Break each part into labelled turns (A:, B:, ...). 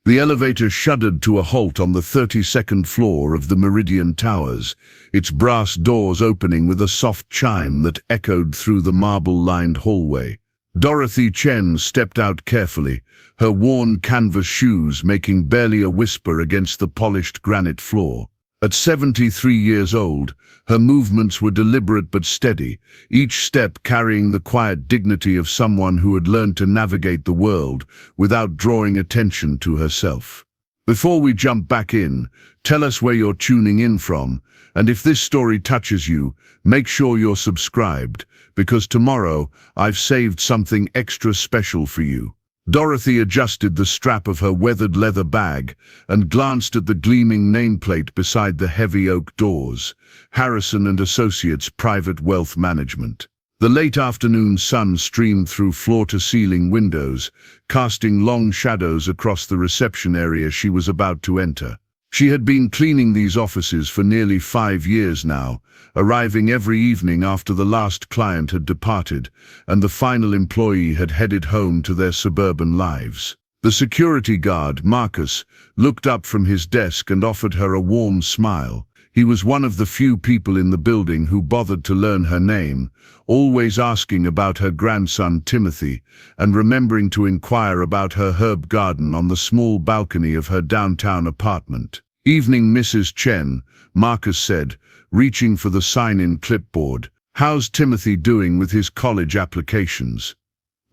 A: The elevator shuddered to a halt on the 32nd floor of the Meridian Towers, its brass doors opening with a soft chime that echoed through the marble-lined hallway. Dorothy Chen stepped out carefully, her worn canvas shoes making barely a whisper against the polished granite floor. At 73 years old, her movements were deliberate but steady, each step carrying the quiet dignity of someone who had learned to navigate the world without drawing attention to herself. Before we jump back in, tell us where you're tuning in from, and if this story touches you, make sure you're subscribed, because tomorrow I've saved something extra special for you. Dorothy adjusted the strap of her weathered leather bag and glanced at the gleaming nameplate beside the heavy oak doors, Harrison and Associates Private Wealth Management. The late afternoon sun streamed through floor-to-ceiling windows, casting long shadows across the reception area she was about to enter. She had been cleaning these offices for nearly 5 years now, arriving every evening after the last client had departed and the final employee had headed home to their suburban lives. The security guard, Marcus, looked up from his desk and offered her a warm smile. He was one of the few people in the building who bothered to learn her name, always asking about her grandson Timothy and remembering to inquire about her herb garden on the small balcony of her downtown apartment. "Evening, Mrs. Chen," Marcus said, reaching for the sign-in clipboard. "How's Timothy doing with his college applications?"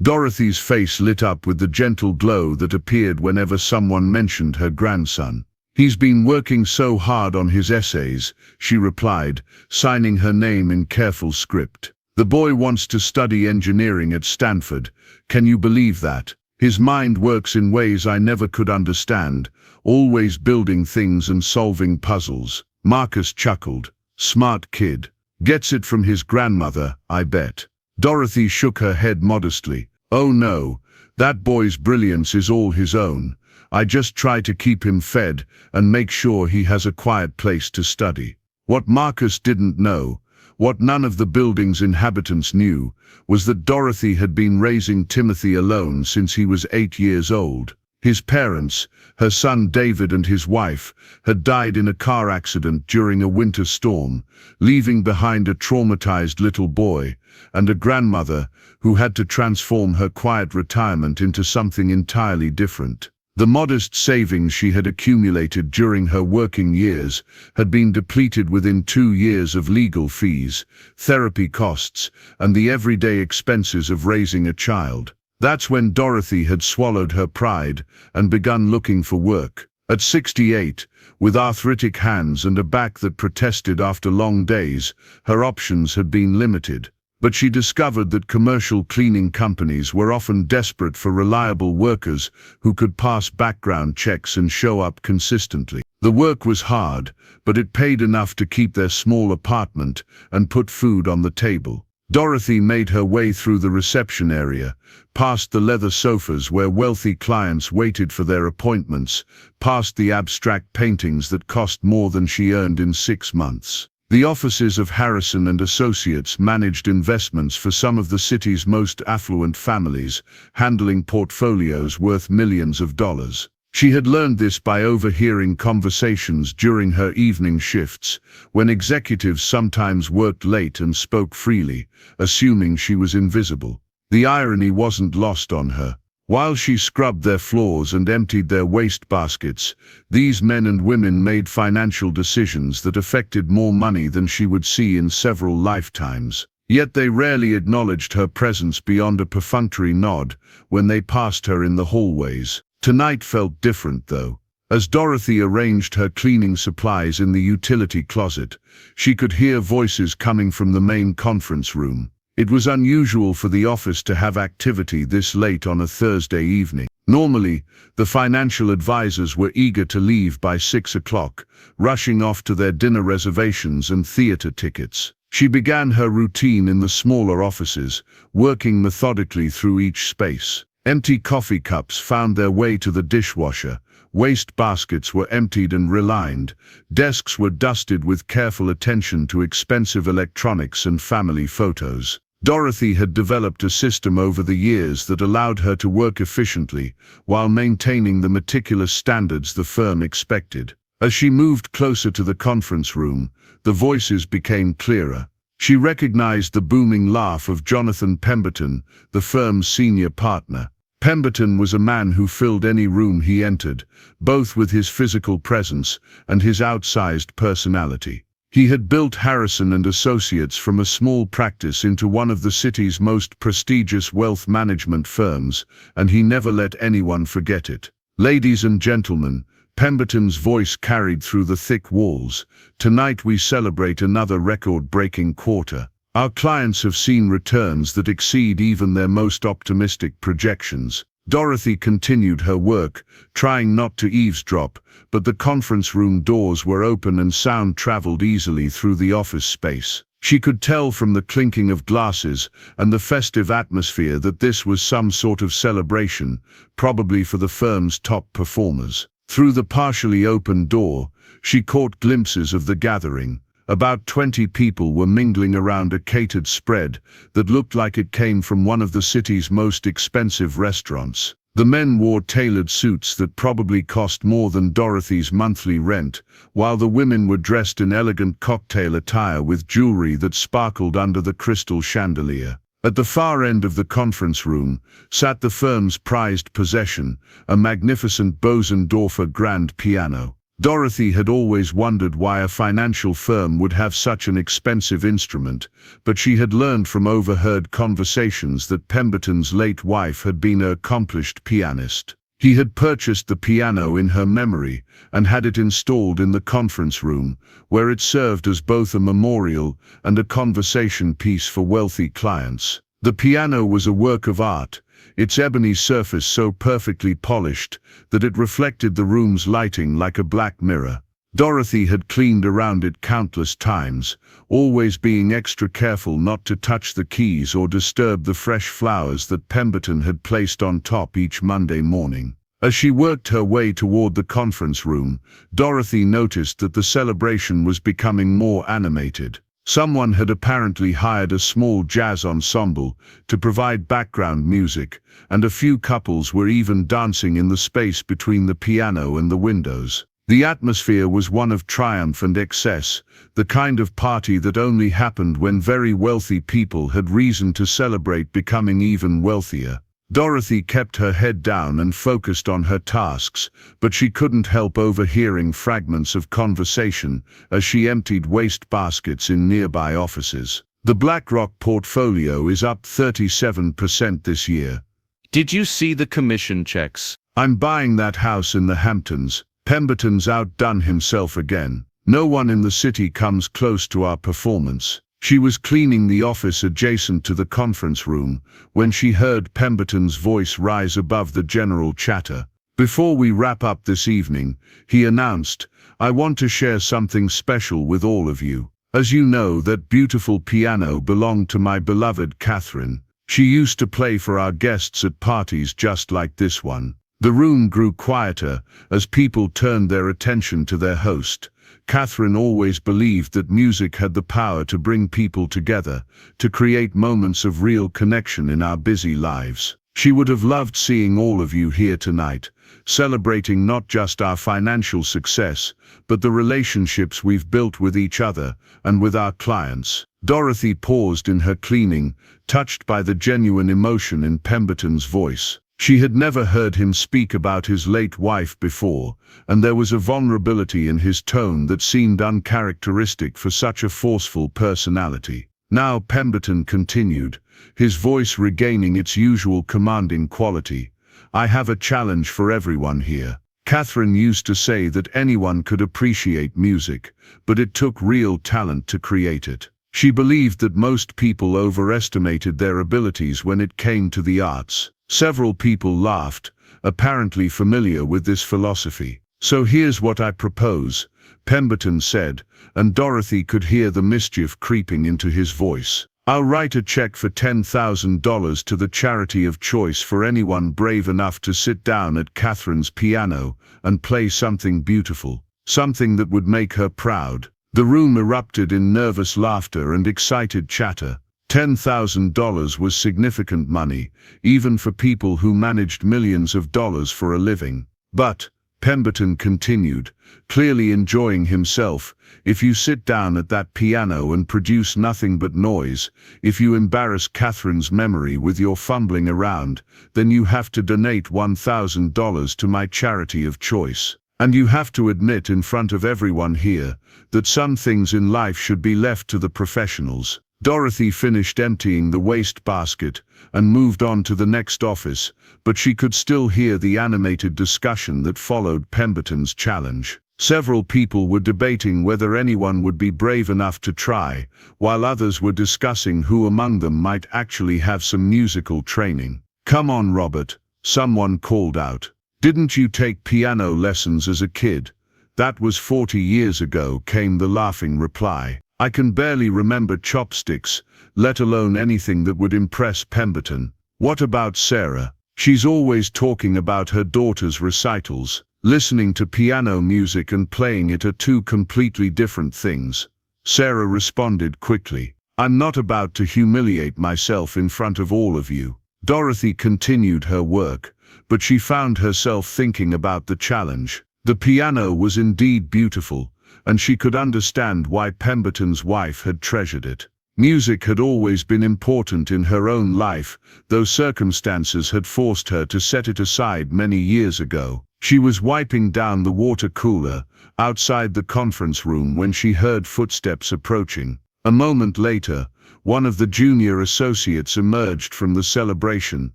A: Dorothy's face lit up with the gentle glow that appeared whenever someone mentioned her grandson. "He's been working so hard on his essays," she replied, signing her name in careful script. "The boy wants to study engineering at Stanford. Can you believe that? His mind works in ways I never could understand, always building things and solving puzzles." Marcus chuckled. "Smart kid. Gets it from his grandmother, I bet." Dorothy shook her head modestly. "Oh no, that boy's brilliance is all his own. I just try to keep him fed and make sure he has a quiet place to study." What Marcus didn't know, what none of the building's inhabitants knew, was that Dorothy had been raising Timothy alone since he was 8 years old. His parents, her son David and his wife, had died in a car accident during a winter storm, leaving behind a traumatized little boy and a grandmother who had to transform her quiet retirement into something entirely different. The modest savings she had accumulated during her working years had been depleted within 2 years of legal fees, therapy costs, and the everyday expenses of raising a child. That's when Dorothy had swallowed her pride and begun looking for work. At 68, with arthritic hands and a back that protested after long days, her options had been limited. But she discovered that commercial cleaning companies were often desperate for reliable workers who could pass background checks and show up consistently. The work was hard, but it paid enough to keep their small apartment and put food on the table. Dorothy made her way through the reception area, past the leather sofas where wealthy clients waited for their appointments, past the abstract paintings that cost more than she earned in 6 months. The offices of Harrison and Associates managed investments for some of the city's most affluent families, handling portfolios worth millions of dollars. She had learned this by overhearing conversations during her evening shifts, when executives sometimes worked late and spoke freely, assuming she was invisible. The irony wasn't lost on her. While she scrubbed their floors and emptied their waste baskets, these men and women made financial decisions that affected more money than she would see in several lifetimes. Yet they rarely acknowledged her presence beyond a perfunctory nod when they passed her in the hallways. Tonight felt different, though. As Dorothy arranged her cleaning supplies in the utility closet, she could hear voices coming from the main conference room. It was unusual for the office to have activity this late on a Thursday evening. Normally, the financial advisors were eager to leave by 6 o'clock, rushing off to their dinner reservations and theater tickets. She began her routine in the smaller offices, working methodically through each space. Empty coffee cups found their way to the dishwasher, waste baskets were emptied and relined, desks were dusted with careful attention to expensive electronics and family photos. Dorothy had developed a system over the years that allowed her to work efficiently while maintaining the meticulous standards the firm expected. As she moved closer to the conference room, the voices became clearer. She recognized the booming laugh of Jonathan Pemberton, the firm's senior partner. Pemberton was a man who filled any room he entered, both with his physical presence and his outsized personality. He had built Harrison and Associates from a small practice into one of the city's most prestigious wealth management firms, and he never let anyone forget it. Ladies and gentlemen, Pemberton's voice carried through the thick walls. Tonight we celebrate another record-breaking quarter. Our clients have seen returns that exceed even their most optimistic projections. Dorothy continued her work, trying not to eavesdrop, but the conference room doors were open and sound traveled easily through the office space. She could tell from the clinking of glasses and the festive atmosphere that this was some sort of celebration, probably for the firm's top performers. Through the partially open door, she caught glimpses of the gathering. About 20 people were mingling around a catered spread that looked like it came from one of the city's most expensive restaurants. The men wore tailored suits that probably cost more than Dorothy's monthly rent, while the women were dressed in elegant cocktail attire with jewelry that sparkled under the crystal chandelier. At the far end of the conference room sat the firm's prized possession, a magnificent Bosendorfer grand piano. Dorothy had always wondered why a financial firm would have such an expensive instrument, but she had learned from overheard conversations that Pemberton's late wife had been an accomplished pianist. He had purchased the piano in her memory and had it installed in the conference room, where it served as both a memorial and a conversation piece for wealthy clients. The piano was a work of art, its ebony surface so perfectly polished that it reflected the room's lighting like a black mirror. Dorothy had cleaned around it countless times, always being extra careful not to touch the keys or disturb the fresh flowers that Pemberton had placed on top each Monday morning. As she worked her way toward the conference room, Dorothy noticed that the celebration was becoming more animated. Someone had apparently hired a small jazz ensemble to provide background music, and a few couples were even dancing in the space between the piano and the windows. The atmosphere was one of triumph and excess, the kind of party that only happened when very wealthy people had reason to celebrate becoming even wealthier. Dorothy kept her head down and focused on her tasks, but she couldn't help overhearing fragments of conversation as she emptied waste baskets in nearby offices. The BlackRock portfolio is up 37% this year.
B: Did you see the commission checks?
A: I'm buying that house in the Hamptons. Pemberton's outdone himself again. No one in the city comes close to our performance. She was cleaning the office adjacent to the conference room when she heard Pemberton's voice rise above the general chatter. Before we wrap up this evening, he announced, I want to share something special with all of you. As you know, that beautiful piano belonged to my beloved Catherine. She used to play for our guests at parties just like this one. The room grew quieter as people turned their attention to their host. Catherine always believed that music had the power to bring people together, to create moments of real connection in our busy lives. She would have loved seeing all of you here tonight, celebrating not just our financial success, but the relationships we've built with each other and with our clients. Dorothy paused in her cleaning, touched by the genuine emotion in Pemberton's voice. She had never heard him speak about his late wife before, and there was a vulnerability in his tone that seemed uncharacteristic for such a forceful personality. Now Pemberton continued, his voice regaining its usual commanding quality. I have a challenge for everyone here. Catherine used to say that anyone could appreciate music, but it took real talent to create it. She believed that most people overestimated their abilities when it came to the arts. Several people laughed, apparently familiar with this philosophy. So here's what I propose, Pemberton said, and Dorothy could hear the mischief creeping into his voice. I'll write a check for $10,000 to the charity of choice for anyone brave enough to sit down at Catherine's piano and play something beautiful, something that would make her proud. The room erupted in nervous laughter and excited chatter. $10,000 was significant money, even for people who managed millions of dollars for a living. But, Pemberton continued, clearly enjoying himself, if you sit down at that piano and produce nothing but noise, if you embarrass Catherine's memory with your fumbling around, then you have to donate $1,000 to my charity of choice. And you have to admit in front of everyone here that some things in life should be left to the professionals. Dorothy finished emptying the waste basket and moved on to the next office, but she could still hear the animated discussion that followed Pemberton's challenge. Several people were debating whether anyone would be brave enough to try, while others were discussing who among them might actually have some musical training. "Come on, Robert," someone called out. "Didn't you take piano lessons as a kid?" "That was 40 years ago," came the laughing reply. "I can barely remember chopsticks, let alone anything that would impress Pemberton." "What about Sarah? She's always talking about her daughter's recitals." Listening to piano music and playing it are two completely different things. Sarah responded quickly. "I'm not about to humiliate myself in front of all of you." Dorothy continued her work, but she found herself thinking about the challenge. The piano was indeed beautiful, and she could understand why Pemberton's wife had treasured it. Music had always been important in her own life, though circumstances had forced her to set it aside many years ago. She was wiping down the water cooler outside the conference room when she heard footsteps approaching. A moment later, one of the junior associates emerged from the celebration,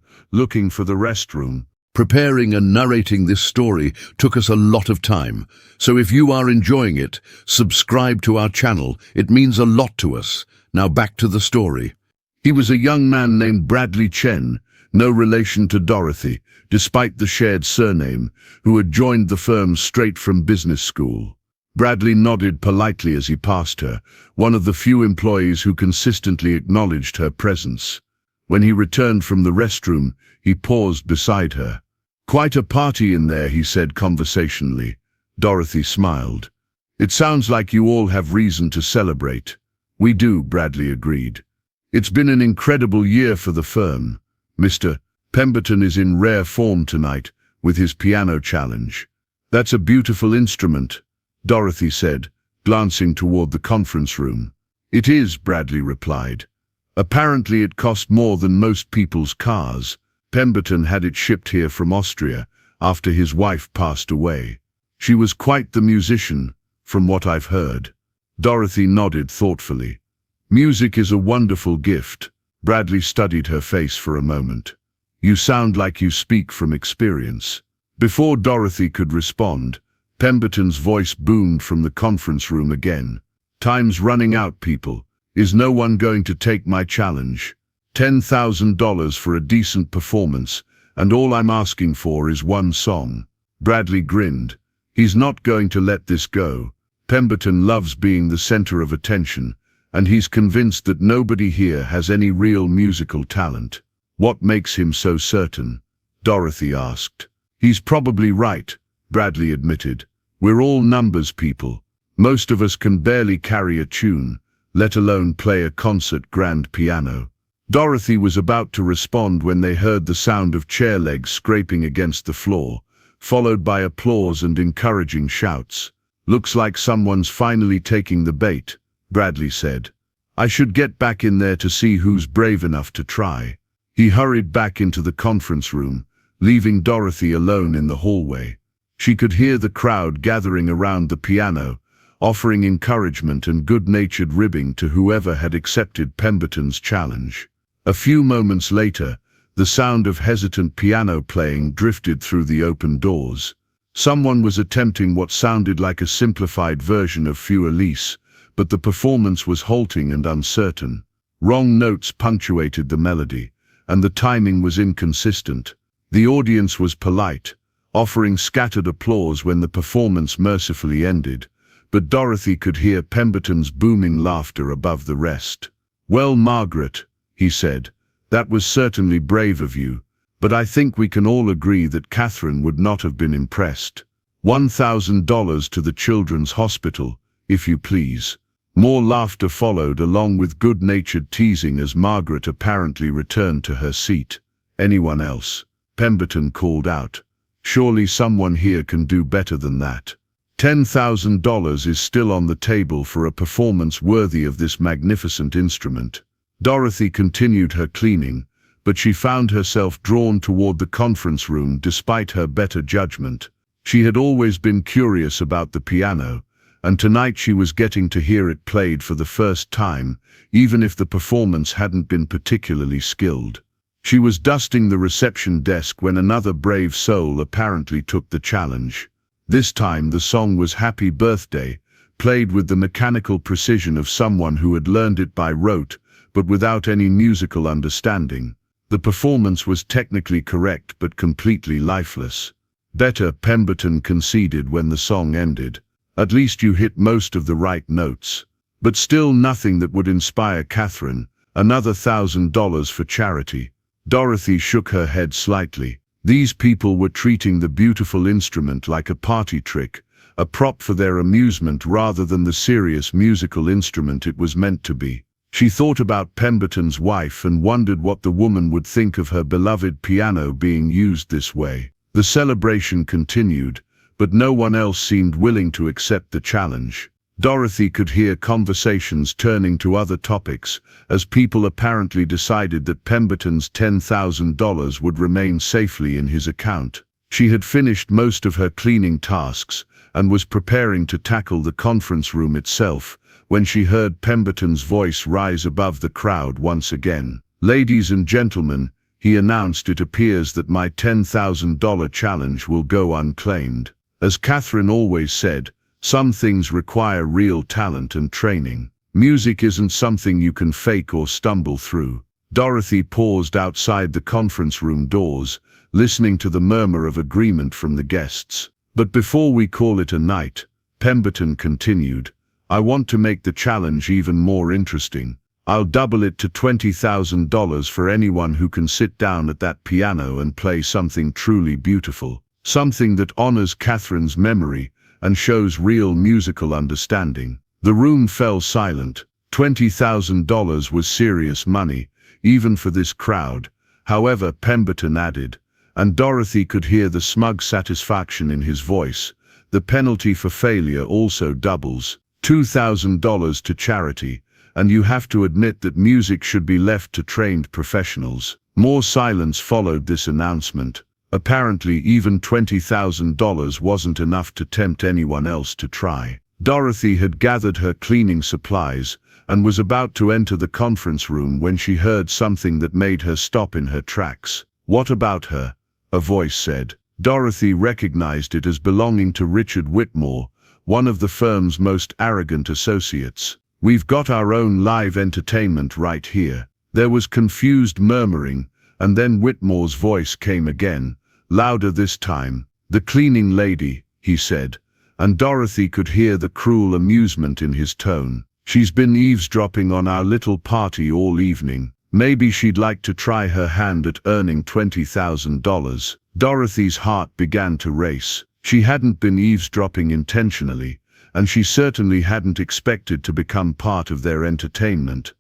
A: looking for the restroom.
C: Preparing and narrating this story took us a lot of time, so if you are enjoying it, subscribe to our channel. It means a lot to us. Now back to the story. He was a young man named Bradley Chen, no relation to Dorothy, despite the shared surname, who had joined the firm straight from business school. Bradley nodded politely as he passed her, one of the few employees who consistently acknowledged her presence. When he returned from the restroom, he paused beside her. "Quite a party in there," he said conversationally. Dorothy smiled. "It sounds like you all have reason to celebrate." "We do," Bradley agreed. "It's been an incredible year for the firm. Mr. Pemberton is in rare form tonight with his piano challenge." "That's a beautiful instrument," Dorothy said, glancing toward the conference room. "It is," Bradley replied. "Apparently it cost more than most people's cars. Pemberton had it shipped here from Austria after his wife passed away. She was quite the musician, from what I've heard." Dorothy nodded thoughtfully. "Music is a wonderful gift." Bradley studied her face for a moment. "You sound like you speak from experience." Before Dorothy could respond, Pemberton's voice boomed from the conference room again. "Time's running out, people. Is no one going to take my challenge? $10,000 for a decent performance, and all I'm asking for is one song." Bradley grinned. He's not going to let this go. Pemberton loves being the center of attention, and he's convinced that nobody here has any real musical talent. "What makes him so certain?" Dorothy asked. "He's probably right," Bradley admitted. "We're all numbers people. Most of us can barely carry a tune, let alone play a concert grand piano." Dorothy was about to respond when they heard the sound of chair legs scraping against the floor, followed by applause and encouraging shouts. "Looks like someone's finally taking the bait," Bradley said. "I should get back in there to see who's brave enough to try." He hurried back into the conference room, leaving Dorothy alone in the hallway. She could hear the crowd gathering around the piano, offering encouragement and good-natured ribbing to whoever had accepted Pemberton's challenge. A few moments later, the sound of hesitant piano playing drifted through the open doors. Someone was attempting what sounded like a simplified version of Feu Elise, but the performance was halting and uncertain. Wrong notes punctuated the melody, and the timing was inconsistent. The audience was polite, offering scattered applause when the performance mercifully ended, but Dorothy could hear Pemberton's booming laughter above the rest. "Well, Margaret," he said, "that was certainly brave of you, but I think we can all agree that Catherine would not have been impressed. $1,000 to the Children's Hospital, if you please."
A: More laughter followed, along with good-natured teasing as Margaret apparently returned to her seat. "Anyone else?" Pemberton called out. "Surely someone here can do better than that. $10,000 is still on the table for a performance worthy of this magnificent instrument." Dorothy continued her cleaning, but she found herself drawn toward the conference room despite her better judgment. She had always been curious about the piano, and tonight she was getting to hear it played for the first time, even if the performance hadn't been particularly skilled. She was dusting the reception desk when another brave soul apparently took the challenge. This time the song was "Happy Birthday," played with the mechanical precision of someone who had learned it by rote, but without any musical understanding. The performance was technically correct but completely lifeless. "Better," Pemberton conceded when the song ended. "At least you hit most of the right notes." But still nothing that would inspire Catherine. Another $1,000 for charity. Dorothy shook her head slightly. These people were treating the beautiful instrument like a party trick, a prop for their amusement rather than the serious musical instrument it was meant to be. She thought about Pemberton's wife and wondered what the woman would think of her beloved piano being used this way. The celebration continued, but no one else seemed willing to accept the challenge. Dorothy could hear conversations turning to other topics, as people apparently decided that Pemberton's $10,000 would remain safely in his account. She had finished most of her cleaning tasks and was preparing to tackle the conference room itself, when she heard Pemberton's voice rise above the crowd once again. "Ladies and gentlemen," he announced, "it appears that my $10,000 challenge will go unclaimed. As Catherine always said, some things require real talent and training. Music isn't something you can fake or stumble through." Dorothy paused outside the conference room doors, listening to the murmur of agreement from the guests. "But before we call it a night," Pemberton continued, "I want to make the challenge even more interesting. I'll double it to $20,000 for anyone who can sit down at that piano and play something truly beautiful, something that honors Catherine's memory and shows real musical understanding." The room fell silent. $20,000 was serious money, even for this crowd. However, Pemberton added, and Dorothy could hear the smug satisfaction in his voice, "the penalty for failure also doubles. $2,000 to charity, and you have to admit that music should be left to trained professionals." More silence followed this announcement. Apparently even $20,000 wasn't enough to tempt anyone else to try. Dorothy had gathered her cleaning supplies and was about to enter the conference room when she heard something that made her stop in her tracks. "What about her?" a voice said. Dorothy recognized it as belonging to Richard Whitmore, one of the firm's most arrogant associates. "We've got our own live entertainment right here." There was confused murmuring, and then Whitmore's voice came again, louder this time. "The cleaning lady," he said, and Dorothy could hear the cruel amusement in his tone. "She's been eavesdropping on our little party all evening. Maybe she'd like to try her hand at earning $20,000. Dorothy's heart began to race. She hadn't been eavesdropping intentionally, and she certainly hadn't expected to become part of their entertainment.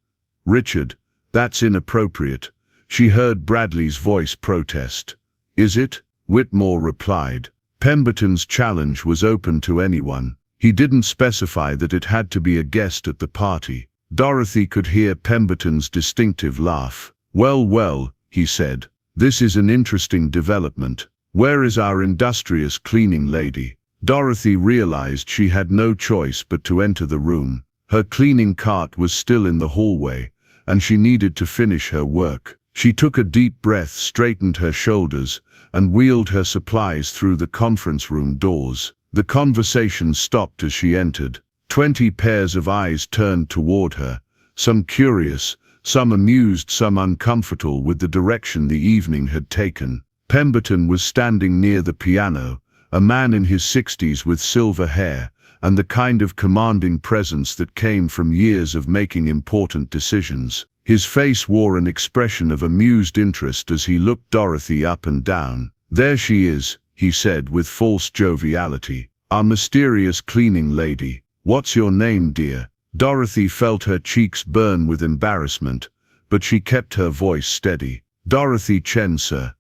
A: "Richard, that's inappropriate," she heard Bradley's voice protest. "Is it?" Whitmore replied. Pemberton's challenge was open to anyone. He didn't specify that it had to be a guest at the party. Dorothy could hear Pemberton's distinctive laugh. Well, he said, "this is an interesting development. Where is our industrious cleaning lady?" Dorothy realized she had no choice but to enter the room. Her cleaning cart was still in the hallway, and she needed to finish her work. She took a deep breath, straightened her shoulders, and wheeled her supplies through the conference room doors. The conversation stopped as she entered. 20 pairs of eyes turned toward her, some curious, some amused, some uncomfortable with the direction the evening had taken. Pemberton was standing near the piano, a man in his 60s with silver hair, and the kind of commanding presence that came from years of making important decisions. His face wore an expression of amused interest as he looked Dorothy up and down. "There she is," he said with false joviality, "our mysterious cleaning lady. What's your name, dear?" Dorothy felt her cheeks burn with embarrassment, but she kept her voice steady. "Dorothy Chen, sir."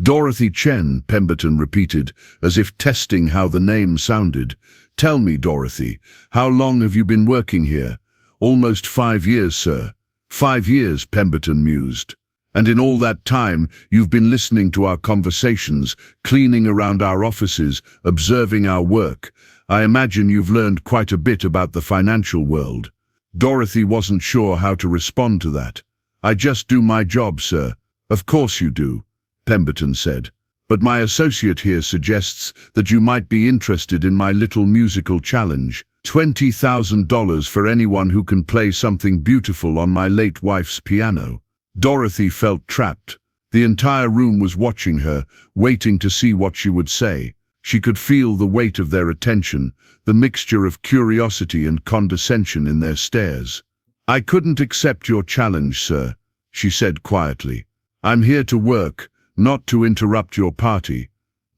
A: "Dorothy Chen," Pemberton repeated, as if testing how the name sounded. "Tell me, Dorothy, how long have you been working here?" "Almost 5 years, sir." "5 years," Pemberton mused. "And in all that time, you've been listening to our conversations, cleaning around our offices, observing our work. I imagine you've learned quite a bit about the financial world." Dorothy wasn't sure how to respond to that. "I just do my job, sir." "Of course you do," Pemberton said. "But my associate here suggests that you might be interested in my little musical challenge. $20,000 for anyone who can play something beautiful on my late wife's piano." Dorothy felt trapped. The entire room was watching her, waiting to see what she would say. She could feel the weight of their attention, the mixture of curiosity and condescension in their stares. "I couldn't accept your challenge, sir," she said quietly. "I'm here to work, not to interrupt your party."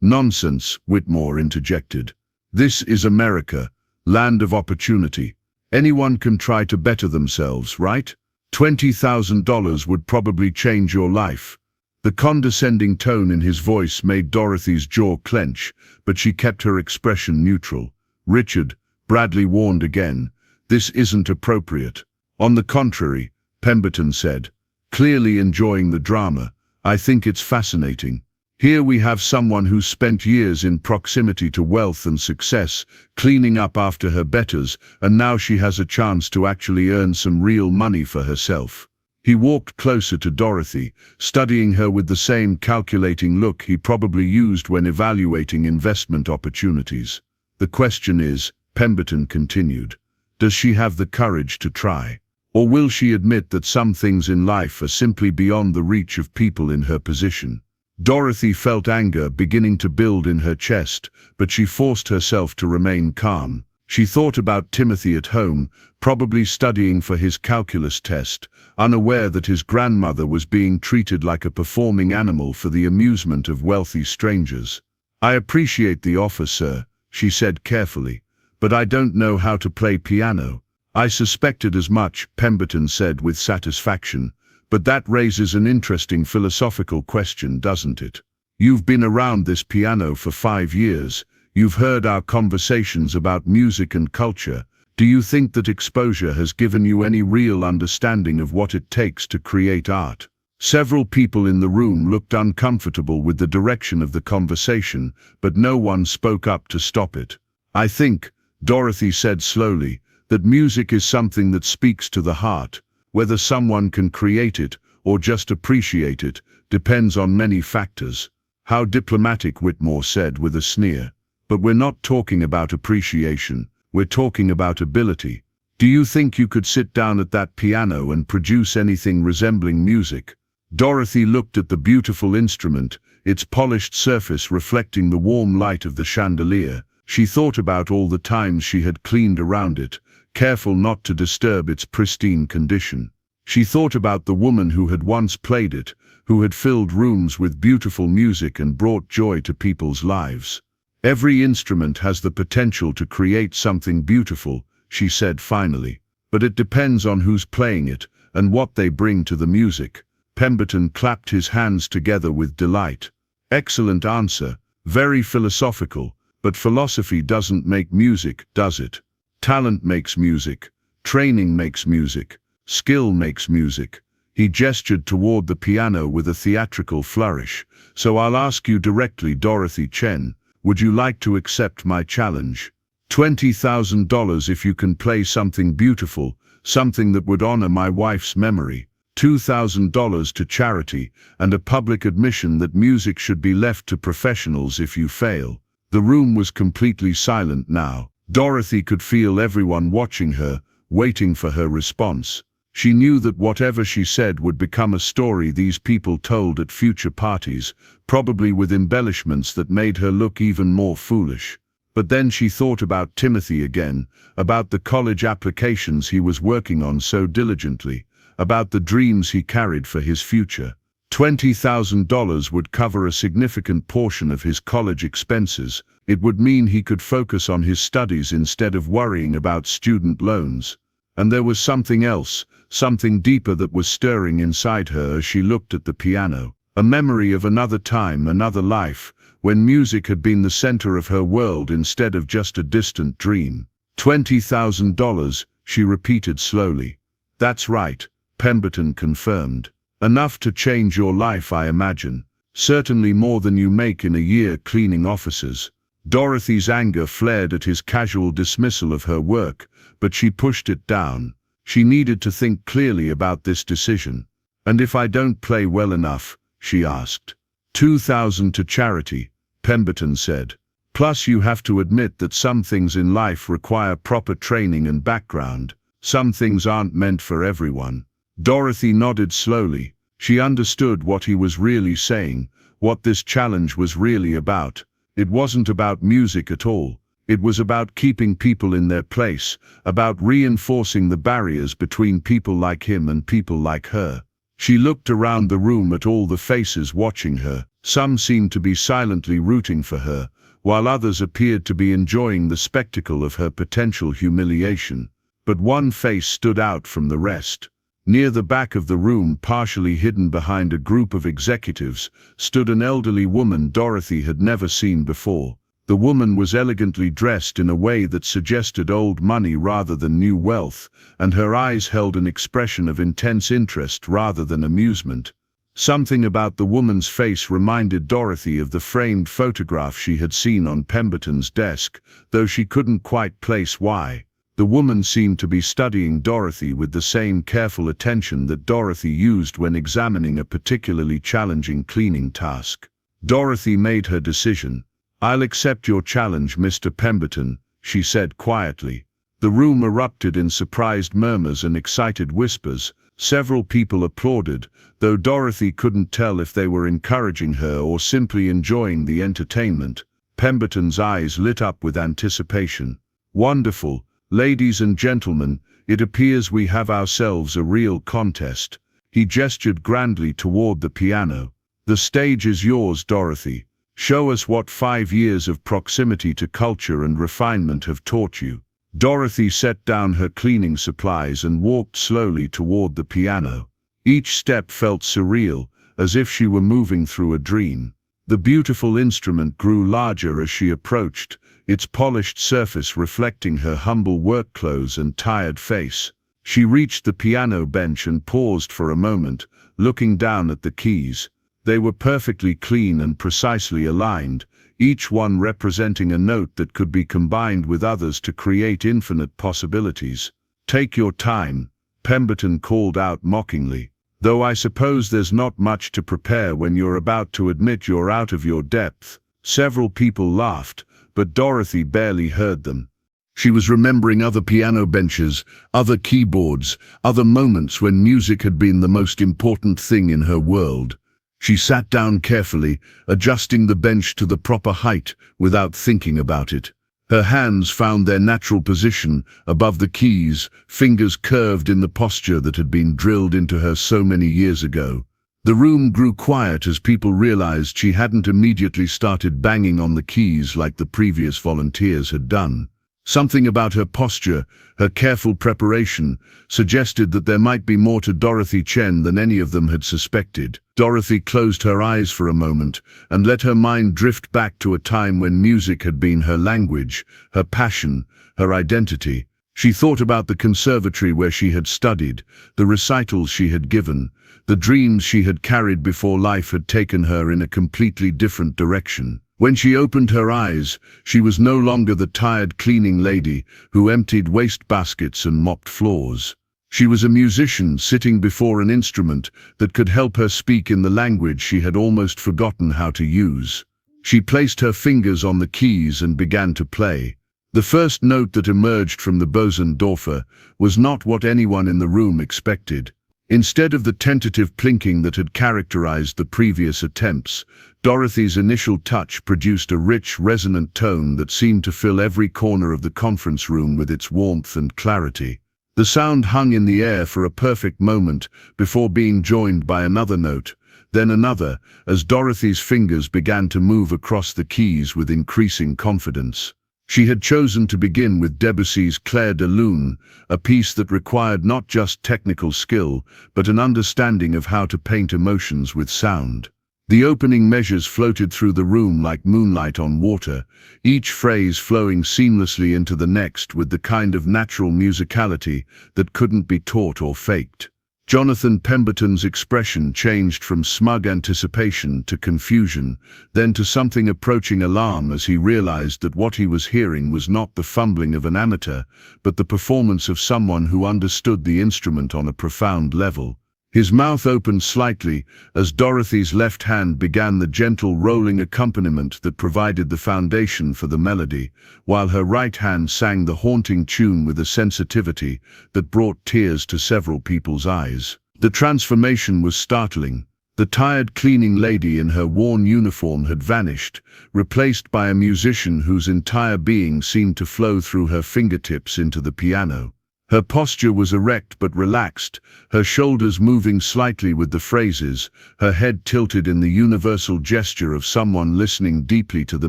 A: "Nonsense," Whitmore interjected. "This is America, land of opportunity. Anyone can try to better themselves, right? $20,000 would probably change your life." The condescending tone in his voice made Dorothy's jaw clench, but she kept her expression neutral. "Richard," Bradley warned again, "this isn't appropriate." "On the contrary," Pemberton said, clearly enjoying the drama, "I think it's fascinating. Here we have someone who's spent years in proximity to wealth and success, cleaning up after her betters, and now she has a chance to actually earn some real money for herself." He walked closer to Dorothy, studying her with the same calculating look he probably used when evaluating investment opportunities. "The question is," Pemberton continued, "does she have the courage to try? Or will she admit that some things in life are simply beyond the reach of people in her position?" Dorothy felt anger beginning to build in her chest, but she forced herself to remain calm. She thought about Timothy at home, probably studying for his calculus test, unaware that his grandmother was being treated like a performing animal for the amusement of wealthy strangers. "I appreciate the offer, sir," she said carefully, "but I don't know how to play piano." "I suspected as much," Pemberton said with satisfaction. "But that raises an interesting philosophical question, doesn't it? You've been around this piano for 5 years. You've heard our conversations about music and culture. Do you think that exposure has given you any real understanding of what it takes to create art?" Several people in the room looked uncomfortable with the direction of the conversation, but no one spoke up to stop it. "I think," Dorothy said slowly, "that music is something that speaks to the heart. Whether someone can create it or just appreciate it depends on many factors." "How diplomatic," Whitmore said with a sneer. "But we're not talking about appreciation, we're talking about ability. Do you think you could sit down at that piano and produce anything resembling music?" Dorothy looked at the beautiful instrument, its polished surface reflecting the warm light of the chandelier. She thought about all the times she had cleaned around it, careful not to disturb its pristine condition. She thought about the woman who had once played it, who had filled rooms with beautiful music and brought joy to people's lives. "Every instrument has the potential to create something beautiful," she said finally, "but it depends on who's playing it and what they bring to the music." Pemberton clapped his hands together with delight. "Excellent answer, very philosophical, but philosophy doesn't make music, does it? Talent makes music, training makes music, skill makes music." He gestured toward the piano with a theatrical flourish. "So I'll ask you directly, Dorothy Chen, would you like to accept my challenge? $20,000 if you can play something beautiful, something that would honor my wife's memory. $2,000 to charity, and a public admission that music should be left to professionals if you fail." The room was completely silent now. Dorothy could feel everyone watching her, waiting for her response. She knew that whatever she said would become a story these people told at future parties, probably with embellishments that made her look even more foolish. But then she thought about Timothy again, about the college applications he was working on so diligently, about the dreams he carried for his future. $20,000 would cover a significant portion of his college expenses. It would mean he could focus on his studies instead of worrying about student loans. And there was something else, something deeper that was stirring inside her as she looked at the piano. A memory of another time, another life, when music had been the center of her world instead of just a distant dream. $20,000, she repeated slowly. That's right, Pemberton confirmed. Enough to change your life, I imagine. Certainly more than you make in a year cleaning offices. Dorothy's anger flared at his casual dismissal of her work, but she pushed it down. She needed to think clearly about this decision. And if I don't play well enough, she asked. $2,000 to charity, Pemberton said. Plus you have to admit that some things in life require proper training and background. Some things aren't meant for everyone. Dorothy nodded slowly. She understood what he was really saying, what this challenge was really about. It wasn't about music at all. It was about keeping people in their place, about reinforcing the barriers between people like him and people like her. She looked around the room at all the faces watching her. Some seemed to be silently rooting for her, while others appeared to be enjoying the spectacle of her potential humiliation. But one face stood out from the rest. Near the back of the room, partially hidden behind a group of executives, stood an elderly woman Dorothy had never seen before. The woman was elegantly dressed in a way that suggested old money rather than new wealth, and her eyes held an expression of intense interest rather than amusement. Something about the woman's face reminded Dorothy of the framed photograph she had seen on Pemberton's desk, though she couldn't quite place why. The woman seemed to be studying Dorothy with the same careful attention that Dorothy used when examining a particularly challenging cleaning task. Dorothy made her decision. "I'll accept your challenge, Mr. Pemberton," she said quietly. The room erupted in surprised murmurs and excited whispers. Several people applauded, though Dorothy couldn't tell if they were encouraging her or simply enjoying the entertainment. Pemberton's eyes lit up with anticipation. "Wonderful. Ladies and gentlemen, it appears we have ourselves a real contest." He gestured grandly toward the piano. "The stage is yours, Dorothy. Show us what 5 years of proximity to culture and refinement have taught you." Dorothy set down her cleaning supplies and walked slowly toward the piano. Each step felt surreal, as if she were moving through a dream. The beautiful instrument grew larger as she approached, its polished surface reflecting her humble work clothes and tired face. She reached the piano bench and paused for a moment, looking down at the keys. They were perfectly clean and precisely aligned, each one representing a note that could be combined with others to create infinite possibilities. "Take your time," Pemberton called out mockingly. "Though I suppose there's not much to prepare when you're about to admit you're out of your depth." Several people laughed, but Dorothy barely heard them. She was remembering other piano benches, other keyboards, other moments when music had been the most important thing in her world. She sat down carefully, adjusting the bench to the proper height without thinking about it. Her hands found their natural position above the keys, fingers curved in the posture that had been drilled into her so many years ago. The room grew quiet as people realized she hadn't immediately started banging on the keys like the previous volunteers had done. Something about her posture, her careful preparation, suggested that there might be more to Dorothy Chen than any of them had suspected. Dorothy closed her eyes for a moment and let her mind drift back to a time when music had been her language, her passion, her identity. She thought about the conservatory where she had studied, the recitals she had given, the dreams she had carried before life had taken her in a completely different direction. When she opened her eyes, she was no longer the tired cleaning lady who emptied waste baskets and mopped floors. She was a musician sitting before an instrument that could help her speak in the language she had almost forgotten how to use. She placed her fingers on the keys and began to play. The first note that emerged from the Bosendorfer was not what anyone in the room expected. Instead of the tentative plinking that had characterized the previous attempts, Dorothy's initial touch produced a rich, resonant tone that seemed to fill every corner of the conference room with its warmth and clarity. The sound hung in the air for a perfect moment before being joined by another note, then another, as Dorothy's fingers began to move across the keys with increasing confidence. She had chosen to begin with Debussy's Clair de Lune, a piece that required not just technical skill, but an understanding of how to paint emotions with sound. The opening measures floated through the room like moonlight on water, each phrase flowing seamlessly into the next with the kind of natural musicality that couldn't be taught or faked. Jonathan Pemberton's expression changed from smug anticipation to confusion, then to something approaching alarm as he realized that what he was hearing was not the fumbling of an amateur, but the performance of someone who understood the instrument on a profound level. His mouth opened slightly as Dorothy's left hand began the gentle rolling accompaniment that provided the foundation for the melody, while her right hand sang the haunting tune with a sensitivity that brought tears to several people's eyes. The transformation was startling. The tired cleaning lady in her worn uniform had vanished, replaced by a musician whose entire being seemed to flow through her fingertips into the piano. Her posture was erect but relaxed, her shoulders moving slightly with the phrases, her head tilted in the universal gesture of someone listening deeply to the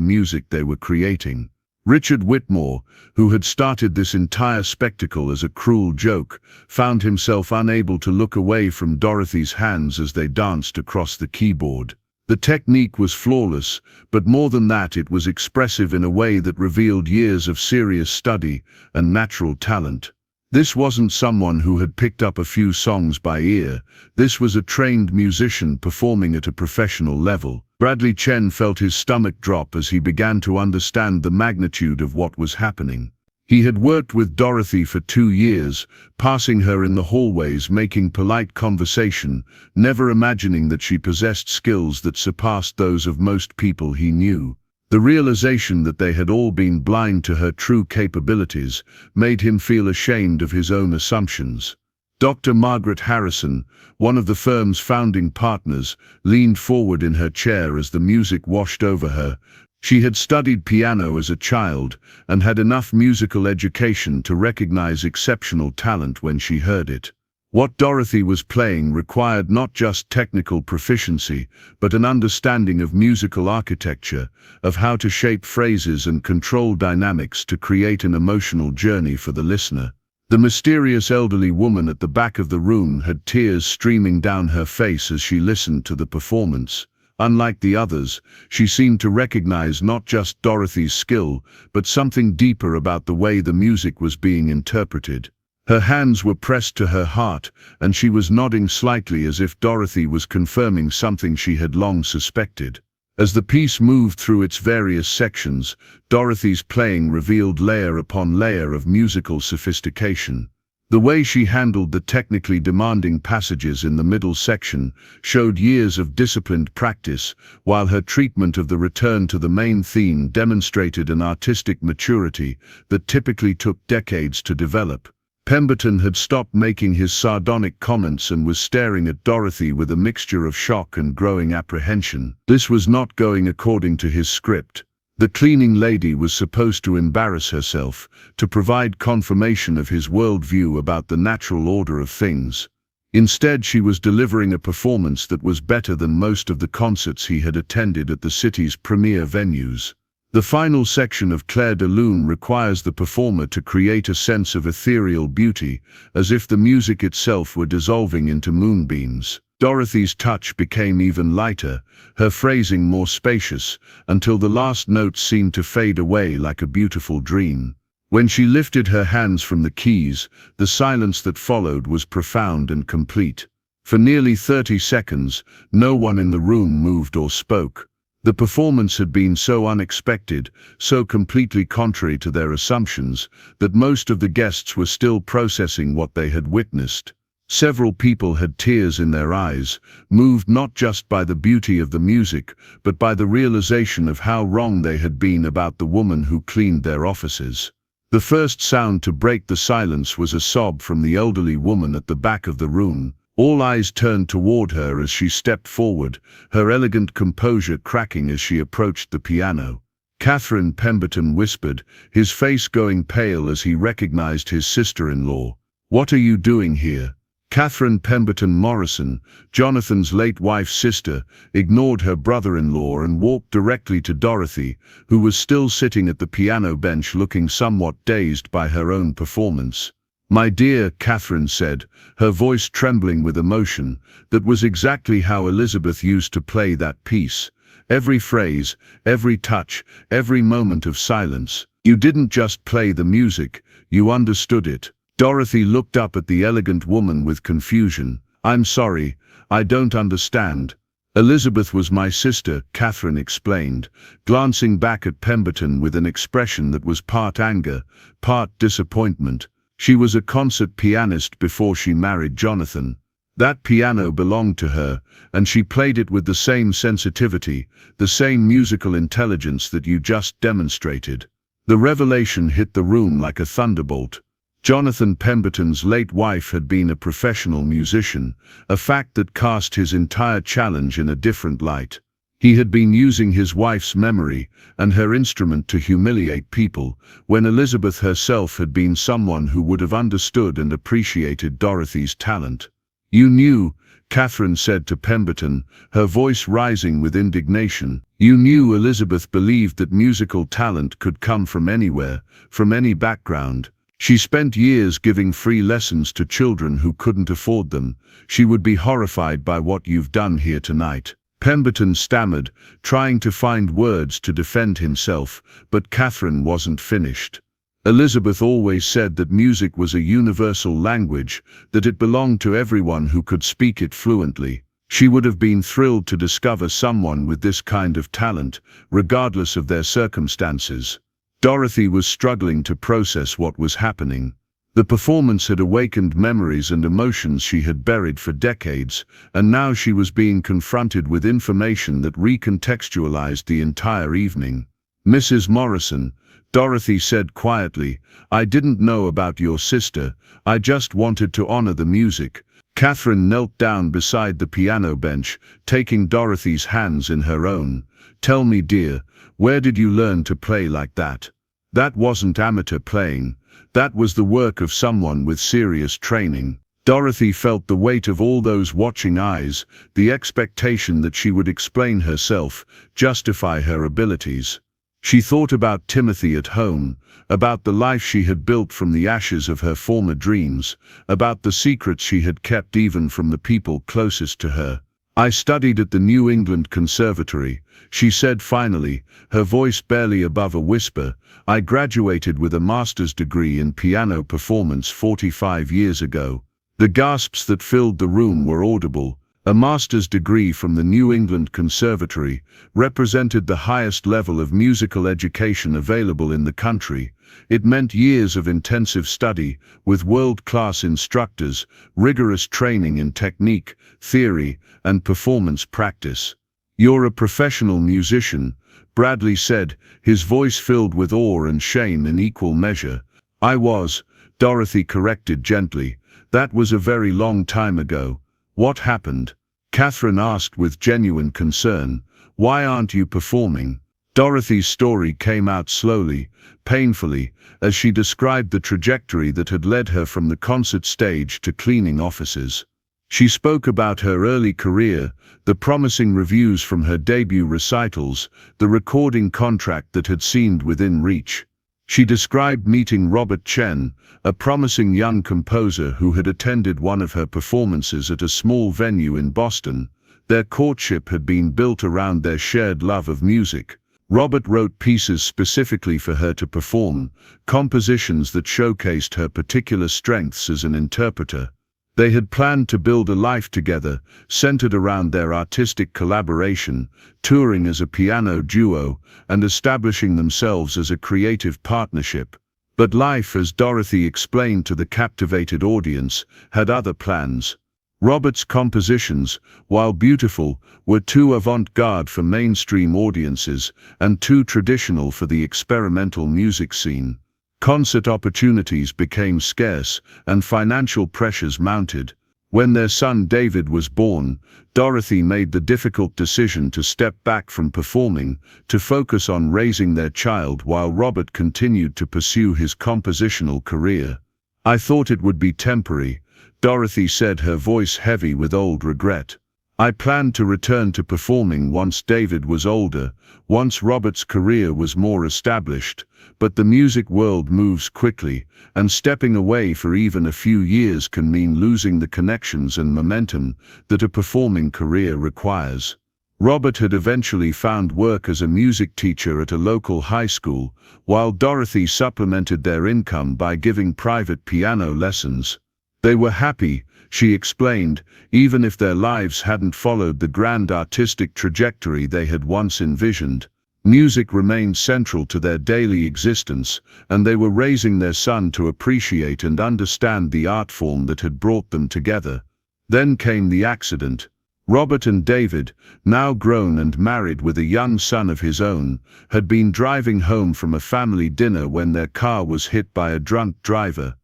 A: music they were creating. Richard Whitmore, who had started this entire spectacle as a cruel joke, found himself unable to look away from Dorothy's hands as they danced across the keyboard. The technique was flawless, but more than that, it was expressive in a way that revealed years of serious study and natural talent. This wasn't someone who had picked up a few songs by ear. This was a trained musician performing at a professional level. Bradley Chen felt his stomach drop as he began to understand the magnitude of what was happening. He had worked with Dorothy for 2 years, passing her in the hallways, making polite conversation, never imagining that she possessed skills that surpassed those of most people he knew. The realization that they had all been blind to her true capabilities made him feel ashamed of his own assumptions. Dr. Margaret Harrison, one of the firm's founding partners, leaned forward in her chair as the music washed over her. She had studied piano as a child and had enough musical education to recognize exceptional talent when she heard it. What Dorothy was playing required not just technical proficiency, but an understanding of musical architecture, of how to shape phrases and control dynamics to create an emotional journey for the listener. The mysterious elderly woman at the back of the room had tears streaming down her face as she listened to the performance. Unlike the others, she seemed to recognize not just Dorothy's skill, but something deeper about the way the music was being interpreted. Her hands were pressed to her heart, and she was nodding slightly as if Dorothy was confirming something she had long suspected. As the piece moved through its various sections, Dorothy's playing revealed layer upon layer of musical sophistication. The way she handled the technically demanding passages in the middle section showed years of disciplined practice, while her treatment of the return to the main theme demonstrated an artistic maturity that typically took decades to develop. Pemberton had stopped making his sardonic comments and was staring at Dorothy with a mixture of shock and growing apprehension. This was not going according to his script. The cleaning lady was supposed to embarrass herself, to provide confirmation of his worldview about the natural order of things. Instead, she was delivering a performance that was better than most of the concerts he had attended at the city's premier venues. The final section of Clair de Lune requires the performer to create a sense of ethereal beauty, as if the music itself were dissolving into moonbeams. Dorothy's touch became even lighter, her phrasing more spacious, until the last notes seemed to fade away like a beautiful dream. When she lifted her hands from the keys, the silence that followed was profound and complete. For nearly 30 seconds, no one in the room moved or spoke. The performance had been so unexpected, so completely contrary to their assumptions, that most of the guests were still processing what they had witnessed. Several people had tears in their eyes, moved not just by the beauty of the music, but by the realization of how wrong they had been about the woman who cleaned their offices. The first sound to break the silence was a sob from the elderly woman at the back of the room. All eyes turned toward her as she stepped forward, her elegant composure cracking as she approached the piano. Catherine Pemberton whispered, his face going pale as he recognized his sister-in-law. "What are you doing here?" Catherine Pemberton Morrison, Jonathan's late wife's sister, ignored her brother-in-law and walked directly to Dorothy, who was still sitting at the piano bench looking somewhat dazed by her own performance. "My dear," Catherine said, her voice trembling with emotion, "that was exactly how Elizabeth used to play that piece. Every phrase, every touch, every moment of silence. You didn't just play the music, you understood it." Dorothy looked up at the elegant woman with confusion. "I'm sorry, I don't understand." "Elizabeth was my sister," Catherine explained, glancing back at Pemberton with an expression that was part anger, part disappointment. "She was a concert pianist before she married Jonathan. That piano belonged to her, and she played it with the same sensitivity, the same musical intelligence that you just demonstrated." The revelation hit the room like a thunderbolt. Jonathan Pemberton's late wife had been a professional musician, a fact that cast his entire challenge in a different light. He had been using his wife's memory and her instrument to humiliate people, when Elizabeth herself had been someone who would have understood and appreciated Dorothy's talent. "You knew," Catherine said to Pemberton, her voice rising with indignation, "you knew Elizabeth believed that musical talent could come from anywhere, from any background. She spent years giving free lessons to children who couldn't afford them. She would be horrified by what you've done here tonight." Pemberton stammered, trying to find words to defend himself, but Catherine wasn't finished. "Elizabeth always said that music was a universal language, that it belonged to everyone who could speak it fluently. She would have been thrilled to discover someone with this kind of talent, regardless of their circumstances." Dorothy was struggling to process what was happening. The performance had awakened memories and emotions she had buried for decades, and now she was being confronted with information that recontextualized the entire evening. "Mrs. Morrison," Dorothy said quietly, "I didn't know about your sister, I just wanted to honor the music." Catherine knelt down beside the piano bench, taking Dorothy's hands in her own. "Tell me, dear, where did you learn to play like that? That wasn't amateur playing, that was the work of someone with serious training." Dorothy felt the weight of all those watching eyes, the expectation that she would explain herself, justify her abilities. She thought about Timothy at home, about the life she had built from the ashes of her former dreams, about the secrets she had kept even from the people closest to her. "I studied at the New England Conservatory," she said finally, her voice barely above a whisper. "I graduated with a master's degree in piano performance 45 years ago." The gasps that filled the room were audible. A master's degree from the New England Conservatory represented the highest level of musical education available in the country. It meant years of intensive study, with world-class instructors, rigorous training in technique, theory, and performance practice. "You're a professional musician," Bradley said, his voice filled with awe and shame in equal measure. "I was," Dorothy corrected gently. "That was a very long time ago." "What happened?" Catherine asked with genuine concern. "Why aren't you performing?" Dorothy's story came out slowly, painfully, as she described the trajectory that had led her from the concert stage to cleaning offices. She spoke about her early career, the promising reviews from her debut recitals, the recording contract that had seemed within reach. She described meeting Robert Chen, a promising young composer who had attended one of her performances at a small venue in Boston. Their courtship had been built around their shared love of music. Robert wrote pieces specifically for her to perform, compositions that showcased her particular strengths as an interpreter. They had planned to build a life together, centered around their artistic collaboration, touring as a piano duo, and establishing themselves as a creative partnership. But life, as Dorothy explained to the captivated audience, had other plans. Robert's compositions, while beautiful, were too avant-garde for mainstream audiences and too traditional for the experimental music scene. Concert opportunities became scarce, and financial pressures mounted. When their son David was born, Dorothy made the difficult decision to step back from performing, to focus on raising their child while Robert continued to pursue his compositional career. I thought it would be temporary, Dorothy said, her voice heavy with old regret. I planned to return to performing once David was older, once Robert's career was more established, but the music world moves quickly, and stepping away for even a few years can mean losing the connections and momentum that a performing career requires. Robert had eventually found work as a music teacher at a local high school, while Dorothy supplemented their income by giving private piano lessons. They were happy, she explained, even if their lives hadn't followed the grand artistic trajectory they had once envisioned. Music remained central to their daily existence, and they were raising their son to appreciate and understand the art form that had brought them together. Then came the accident. Robert and David, now grown and married with a young son of his own, had been driving home from a family dinner when their car was hit by a drunk driver.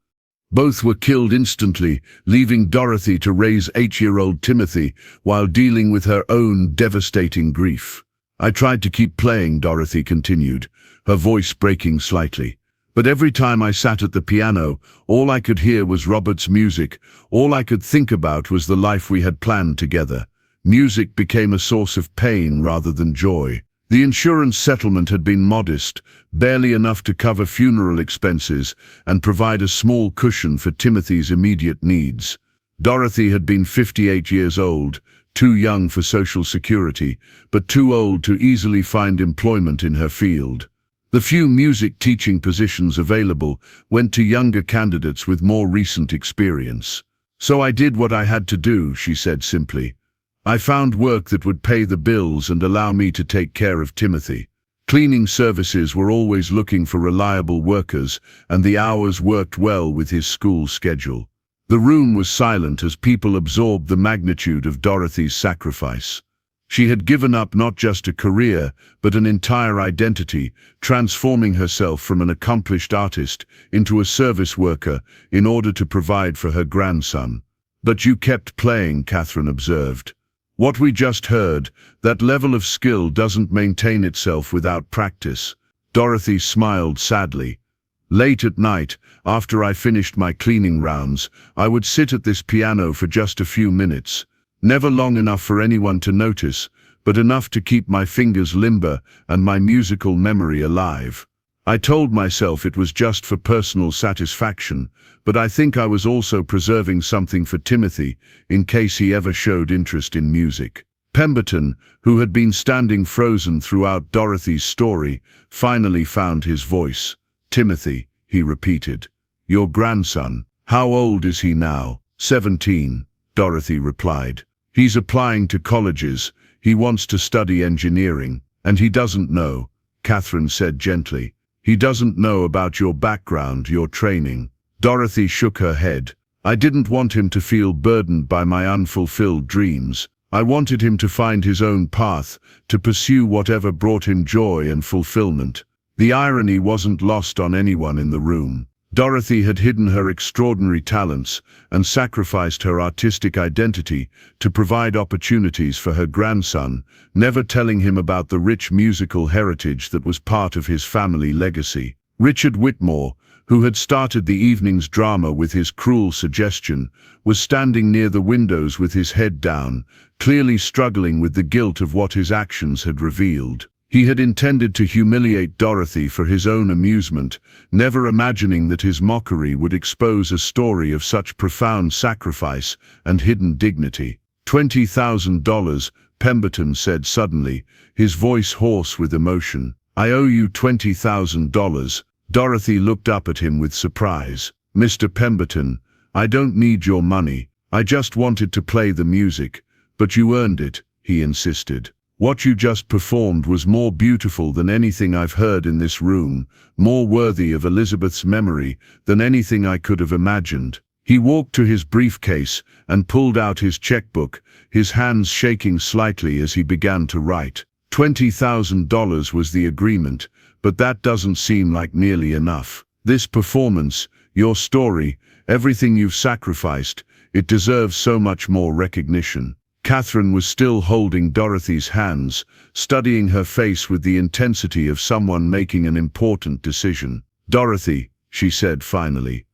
A: Both were killed instantly, leaving Dorothy to raise 8-year-old Timothy while dealing with her own devastating grief. I tried to keep playing, Dorothy continued, her voice breaking slightly. But every time I sat at the piano, all I could hear was Robert's music. All I could think about was the life we had planned together. Music became a source of pain rather than joy. The insurance settlement had been modest, barely enough to cover funeral expenses and provide a small cushion for Timothy's immediate needs. Dorothy had been 58 years old, too young for Social Security, but too old to easily find employment in her field. The few music teaching positions available went to younger candidates with more recent experience. So I did what I had to do, she said simply. I found work that would pay the bills and allow me to take care of Timothy. Cleaning services were always looking for reliable workers, and the hours worked well with his school schedule. The room was silent as people absorbed the magnitude of Dorothy's sacrifice. She had given up not just a career, but an entire identity, transforming herself from an accomplished artist into a service worker in order to provide for her grandson. But you kept playing, Catherine observed. What we just heard, that level of skill doesn't maintain itself without practice. Dorothy smiled sadly. Late at night, after I finished my cleaning rounds, I would sit at this piano for just a few minutes. Never long enough for anyone to notice, but enough to keep my fingers limber and my musical memory alive. I told myself it was just for personal satisfaction, but I think I was also preserving something for Timothy, in case he ever showed interest in music. Pemberton, who had been standing frozen throughout Dorothy's story, finally found his voice. Timothy, he repeated. Your grandson. How old is he now? 17, Dorothy replied. He's applying to colleges. He wants to study engineering. And he doesn't know, Catherine said gently. He doesn't know about your background, your training. Dorothy shook her head. I didn't want him to feel burdened by my unfulfilled dreams. I wanted him to find his own path, to pursue whatever brought him joy and fulfillment. The irony wasn't lost on anyone in the room. Dorothy had hidden her extraordinary talents and sacrificed her artistic identity to provide opportunities for her grandson, never telling him about the rich musical heritage that was part of his family legacy. Richard Whitmore, who had started the evening's drama with his cruel suggestion, was standing near the windows with his head down, clearly struggling with the guilt of what his actions had revealed. He had intended to humiliate Dorothy for his own amusement, never imagining that his mockery would expose a story of such profound sacrifice and hidden dignity. $20,000, Pemberton said suddenly, his voice hoarse with emotion. I owe you $20,000. Dorothy looked up at him with surprise. Mr. Pemberton, I don't need your money. I just wanted to play the music. But you earned it, he insisted. What you just performed was more beautiful than anything I've heard in this room, more worthy of Elizabeth's memory than anything I could have imagined. He walked to his briefcase and pulled out his checkbook, his hands shaking slightly as he began to write. $20,000 was the agreement, but that doesn't seem like nearly enough. This performance, your story, everything you've sacrificed, it deserves so much more recognition. Catherine was still holding Dorothy's hands, studying her face with the intensity of someone making an important decision. Dorothy, she said finally,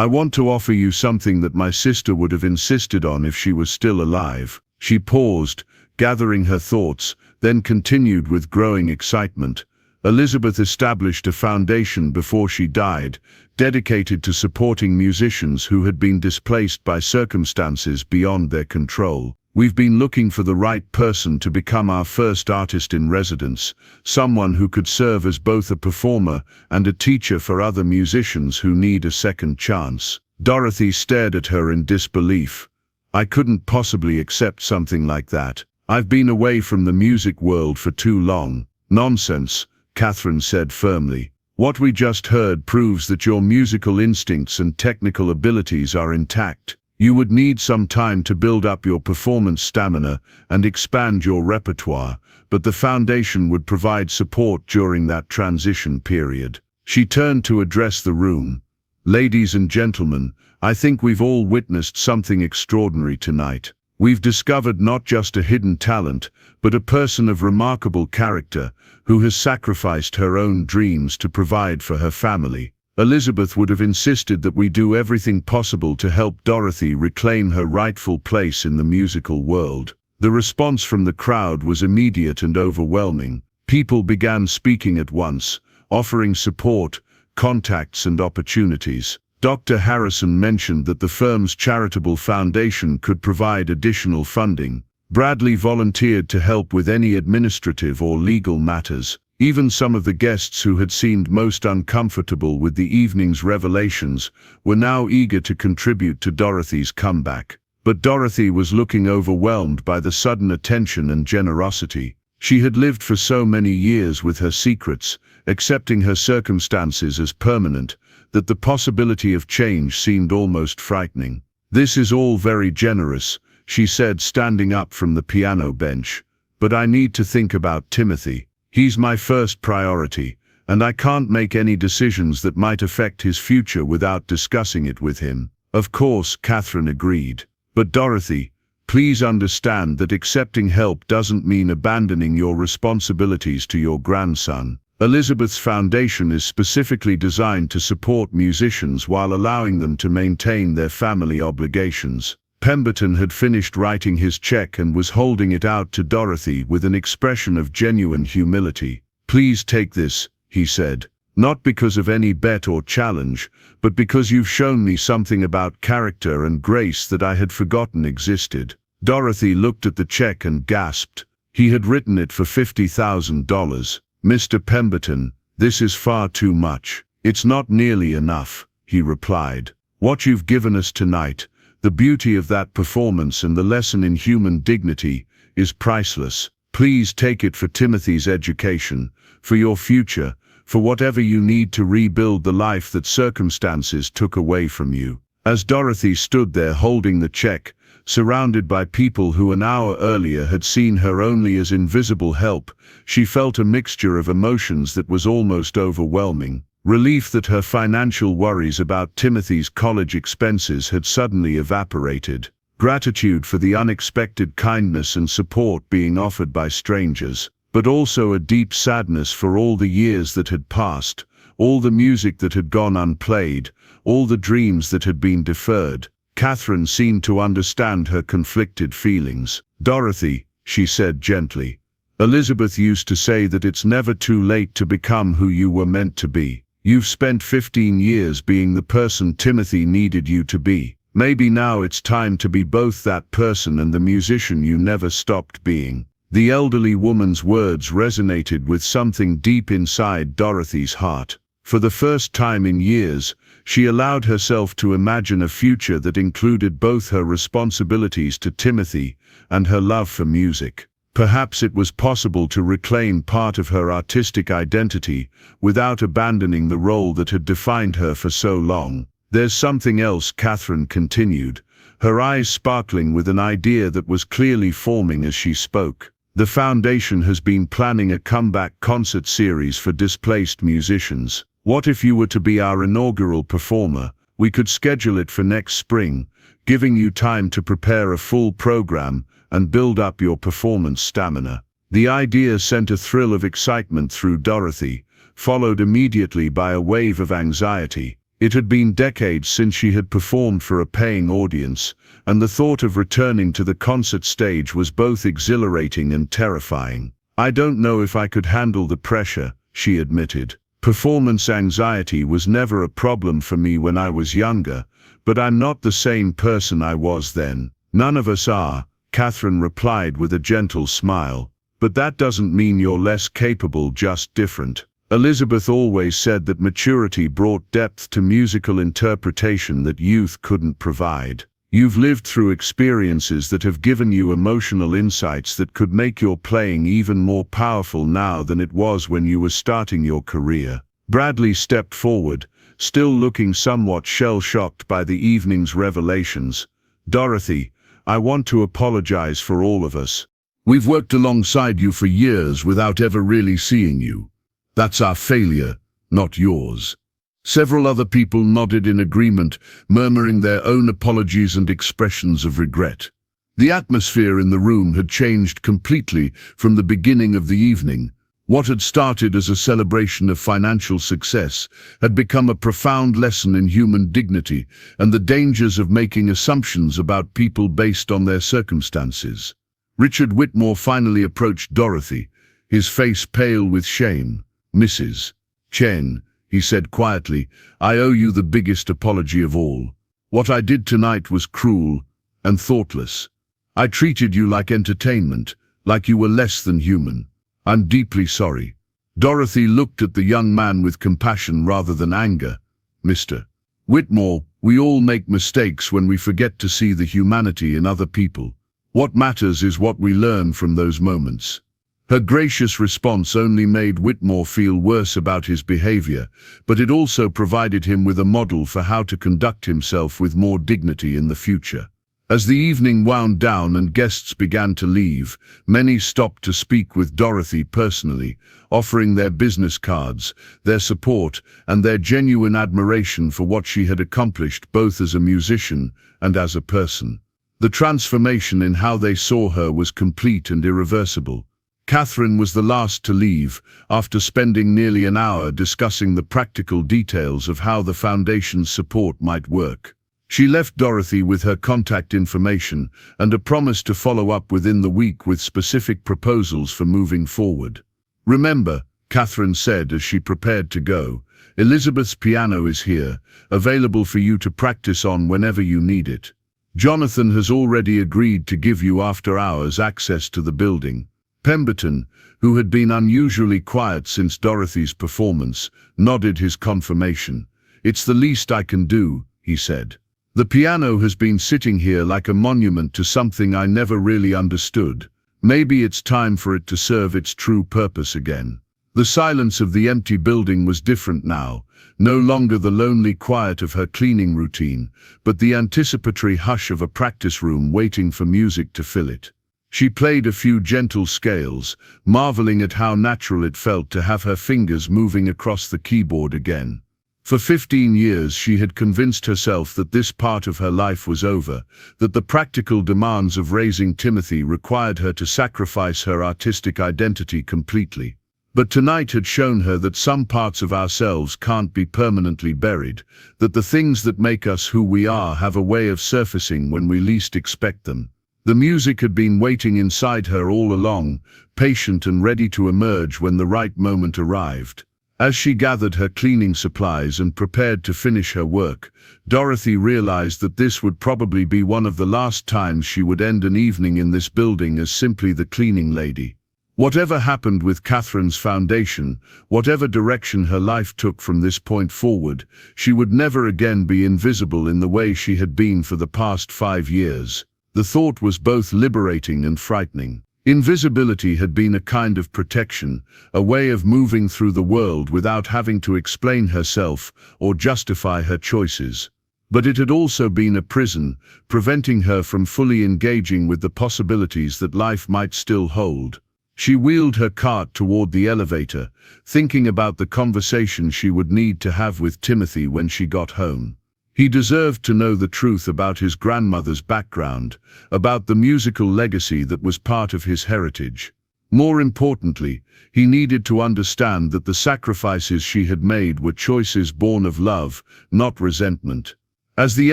A: I want to offer you something that my sister would have insisted on if she was still alive." She paused, gathering her thoughts, then continued with growing excitement. "Elizabeth established a foundation before she died, dedicated to supporting musicians who had been displaced by circumstances beyond their control. We've been looking for the right person to become our first artist in residence, someone who could serve as both a performer and a teacher for other musicians who need a second chance." Dorothy stared at her in disbelief. "I couldn't possibly accept something like that. I've been away from the music world for too long." "Nonsense," Catherine said firmly. "What we just heard proves that your musical instincts and technical abilities are intact. You would need some time to build up your performance stamina and expand your repertoire, but the foundation would provide support during that transition period." She turned to address the room. "Ladies and gentlemen, I think we've all witnessed something extraordinary tonight. We've discovered not just a hidden talent, but a person of remarkable character who has sacrificed her own dreams to provide for her family. Elizabeth would have insisted that we do everything possible to help Dorothy reclaim her rightful place in the musical world." The response from the crowd was immediate and overwhelming. People began speaking at once, offering support, contacts and opportunities. Dr. Harrison mentioned that the firm's charitable foundation could provide additional funding. Bradley volunteered to help with any administrative or legal matters. Even some of the guests who had seemed most uncomfortable with the evening's revelations were now eager to contribute to Dorothy's comeback. But Dorothy was looking overwhelmed by the sudden attention and generosity. She had lived for so many years with her secrets, accepting her circumstances as permanent, that the possibility of change seemed almost frightening. "This is all very generous," she said, standing up from the piano bench. "But I need to think about Timothy. He's my first priority, and I can't make any decisions that might affect his future without discussing it with him." "Of course," Catherine agreed. "But Dorothy, please understand that accepting help doesn't mean abandoning your responsibilities to your grandson. Elizabeth's foundation is specifically designed to support musicians while allowing them to maintain their family obligations." Pemberton had finished writing his check and was holding it out to Dorothy with an expression of genuine humility. "Please take this," he said. "Not because of any bet or challenge, but because you've shown me something about character and grace that I had forgotten existed." Dorothy looked at the check and gasped. He had written it for $50,000. "Mr. Pemberton, this is far too much." "It's not nearly enough," he replied. "What you've given us tonight, the beauty of that performance and the lesson in human dignity, is priceless. Please take it for Timothy's education, for your future, for whatever you need to rebuild the life that circumstances took away from you." As Dorothy stood there holding the check, surrounded by people who an hour earlier had seen her only as invisible help, she felt a mixture of emotions that was almost overwhelming. Relief that her financial worries about Timothy's college expenses had suddenly evaporated. Gratitude for the unexpected kindness and support being offered by strangers. But also a deep sadness for all the years that had passed, all the music that had gone unplayed, all the dreams that had been deferred. Catherine seemed to understand her conflicted feelings. "Dorothy," she said gently, "Elizabeth used to say that it's never too late to become who you were meant to be. You've spent 15 years being the person Timothy needed you to be. Maybe now it's time to be both that person and the musician you never stopped being." The elderly woman's words resonated with something deep inside Dorothy's heart. For the first time in years, she allowed herself to imagine a future that included both her responsibilities to Timothy and her love for music. Perhaps it was possible to reclaim part of her artistic identity without abandoning the role that had defined her for so long. "There's something else," Catherine continued, her eyes sparkling with an idea that was clearly forming as she spoke. "The foundation has been planning a comeback concert series for displaced musicians. What if you were to be our inaugural performer? We could schedule it for next spring, giving you time to prepare a full program and build up your performance stamina." The idea sent a thrill of excitement through Dorothy, followed immediately by a wave of anxiety. It had been decades since she had performed for a paying audience, and the thought of returning to the concert stage was both exhilarating and terrifying. "I don't know if I could handle the pressure," she admitted. "Performance anxiety was never a problem for me when I was younger, but I'm not the same person I was then." "None of us are," Catherine replied with a gentle smile. "But that doesn't mean you're less capable, just different. Elizabeth always said that maturity brought depth to musical interpretation that youth couldn't provide. You've lived through experiences that have given you emotional insights that could make your playing even more powerful now than it was when you were starting your career." Bradley stepped forward, still looking somewhat shell-shocked by the evening's revelations. "Dorothy, I want to apologize for all of us. We've worked alongside you for years without ever really seeing you. That's our failure, not yours." Several other people nodded in agreement, murmuring their own apologies and expressions of regret. The atmosphere in the room had changed completely from the beginning of the evening. What had started as a celebration of financial success had become a profound lesson in human dignity and the dangers of making assumptions about people based on their circumstances. Richard Whitmore finally approached Dorothy, his face pale with shame. "Mrs. Chen," he said quietly, "I owe you the biggest apology of all. What I did tonight was cruel and thoughtless. I treated you like entertainment, like you were less than human. I'm deeply sorry." Dorothy looked at the young man with compassion rather than anger. "Mr. Whitmore, we all make mistakes when we forget to see the humanity in other people. What matters is what we learn from those moments." Her gracious response only made Whitmore feel worse about his behavior, but it also provided him with a model for how to conduct himself with more dignity in the future. As the evening wound down and guests began to leave, many stopped to speak with Dorothy personally, offering their business cards, their support, and their genuine admiration for what she had accomplished both as a musician and as a person. The transformation in how they saw her was complete and irreversible. Catherine was the last to leave, after spending nearly an hour discussing the practical details of how the Foundation's support might work. She left Dorothy with her contact information and a promise to follow up within the week with specific proposals for moving forward. "Remember," Catherine said as she prepared to go, "Elizabeth's piano is here, available for you to practice on whenever you need it. Jonathan has already agreed to give you after-hours access to the building." Pemberton, who had been unusually quiet since Dorothy's performance, nodded his confirmation. "It's the least I can do," he said. "The piano has been sitting here like a monument to something I never really understood. Maybe it's time for it to serve its true purpose again." The silence of the empty building was different now, no longer the lonely quiet of her cleaning routine, but the anticipatory hush of a practice room waiting for music to fill it. She played a few gentle scales, marveling at how natural it felt to have her fingers moving across the keyboard again. For 15 years she had convinced herself that this part of her life was over, that the practical demands of raising Timothy required her to sacrifice her artistic identity completely. But tonight had shown her that some parts of ourselves can't be permanently buried, that the things that make us who we are have a way of surfacing when we least expect them. The music had been waiting inside her all along, patient and ready to emerge when the right moment arrived. As she gathered her cleaning supplies and prepared to finish her work, Dorothy realized that this would probably be one of the last times she would end an evening in this building as simply the cleaning lady. Whatever happened with Catherine's foundation, whatever direction her life took from this point forward, she would never again be invisible in the way she had been for the past 5 years. The thought was both liberating and frightening. Invisibility had been a kind of protection, a way of moving through the world without having to explain herself or justify her choices. But it had also been a prison, preventing her from fully engaging with the possibilities that life might still hold. She wheeled her cart toward the elevator, thinking about the conversation she would need to have with Timothy when she got home. He deserved to know the truth about his grandmother's background, about the musical legacy that was part of his heritage. More importantly, he needed to understand that the sacrifices she had made were choices born of love, not resentment. As the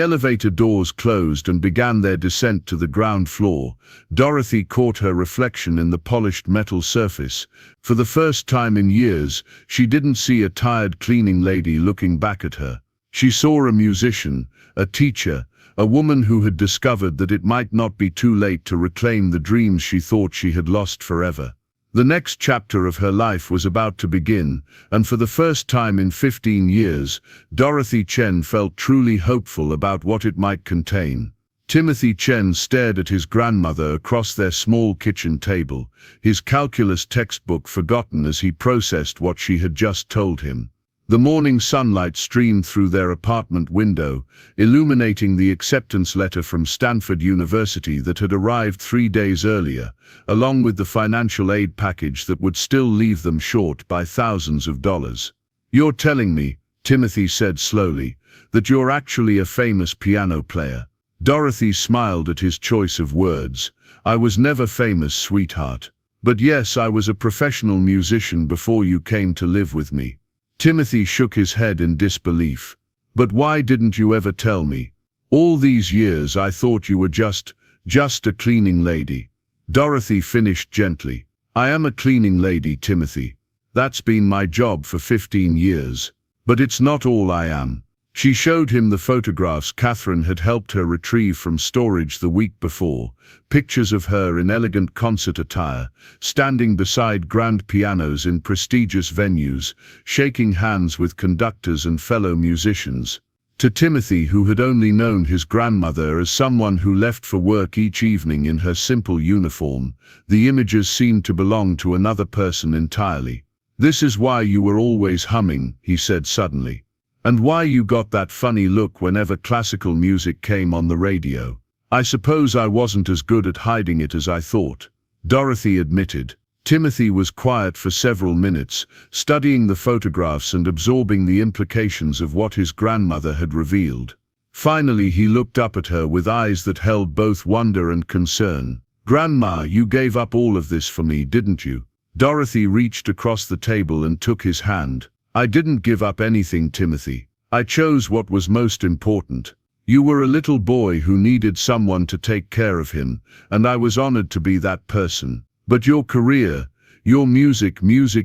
A: elevator doors closed and began their descent to the ground floor, Dorothy caught her reflection in the polished metal surface. For the first time in years, she didn't see a tired cleaning lady looking back at her. She saw a musician, a teacher, a woman who had discovered that it might not be too late to reclaim the dreams she thought she had lost forever. The next chapter of her life was about to begin, and for the first time in 15 years, Dorothy Chen felt truly hopeful about what it might contain. Timothy Chen stared at his grandmother across their small kitchen table, his calculus textbook forgotten as he processed what she had just told him. The morning sunlight streamed through their apartment window, illuminating the acceptance letter from Stanford University that had arrived 3 days earlier, along with the financial aid package that would still leave them short by thousands of dollars. "You're telling me," Timothy said slowly, "that you're actually a famous piano player." Dorothy smiled at his choice of words. "I was never famous, sweetheart. But yes, I was a professional musician before you came to live with me." Timothy shook his head in disbelief. "But why didn't you ever tell me? All these years I thought you were just a cleaning lady." Dorothy finished gently. "I am a cleaning lady, Timothy. That's been my job for 15 years. But it's not all I am." She showed him the photographs Catherine had helped her retrieve from storage the week before, pictures of her in elegant concert attire, standing beside grand pianos in prestigious venues, shaking hands with conductors and fellow musicians. To Timothy, who had only known his grandmother as someone who left for work each evening in her simple uniform, the images seemed to belong to another person entirely. "This is why you were always humming," he said suddenly. "And why you got that funny look whenever classical music came on the radio. I suppose I wasn't as good at hiding it as I thought," Dorothy admitted. Timothy was quiet for several minutes, studying the photographs and absorbing the implications of what his grandmother had revealed. Finally, he looked up at her with eyes that held both wonder and concern. "Grandma, you gave up all of this for me, didn't you?" Dorothy reached across the table and took his hand. "I didn't give up anything, Timothy. I chose what was most important. You were a little boy who needed someone to take care of him, and I was honored to be that person. But your career, your music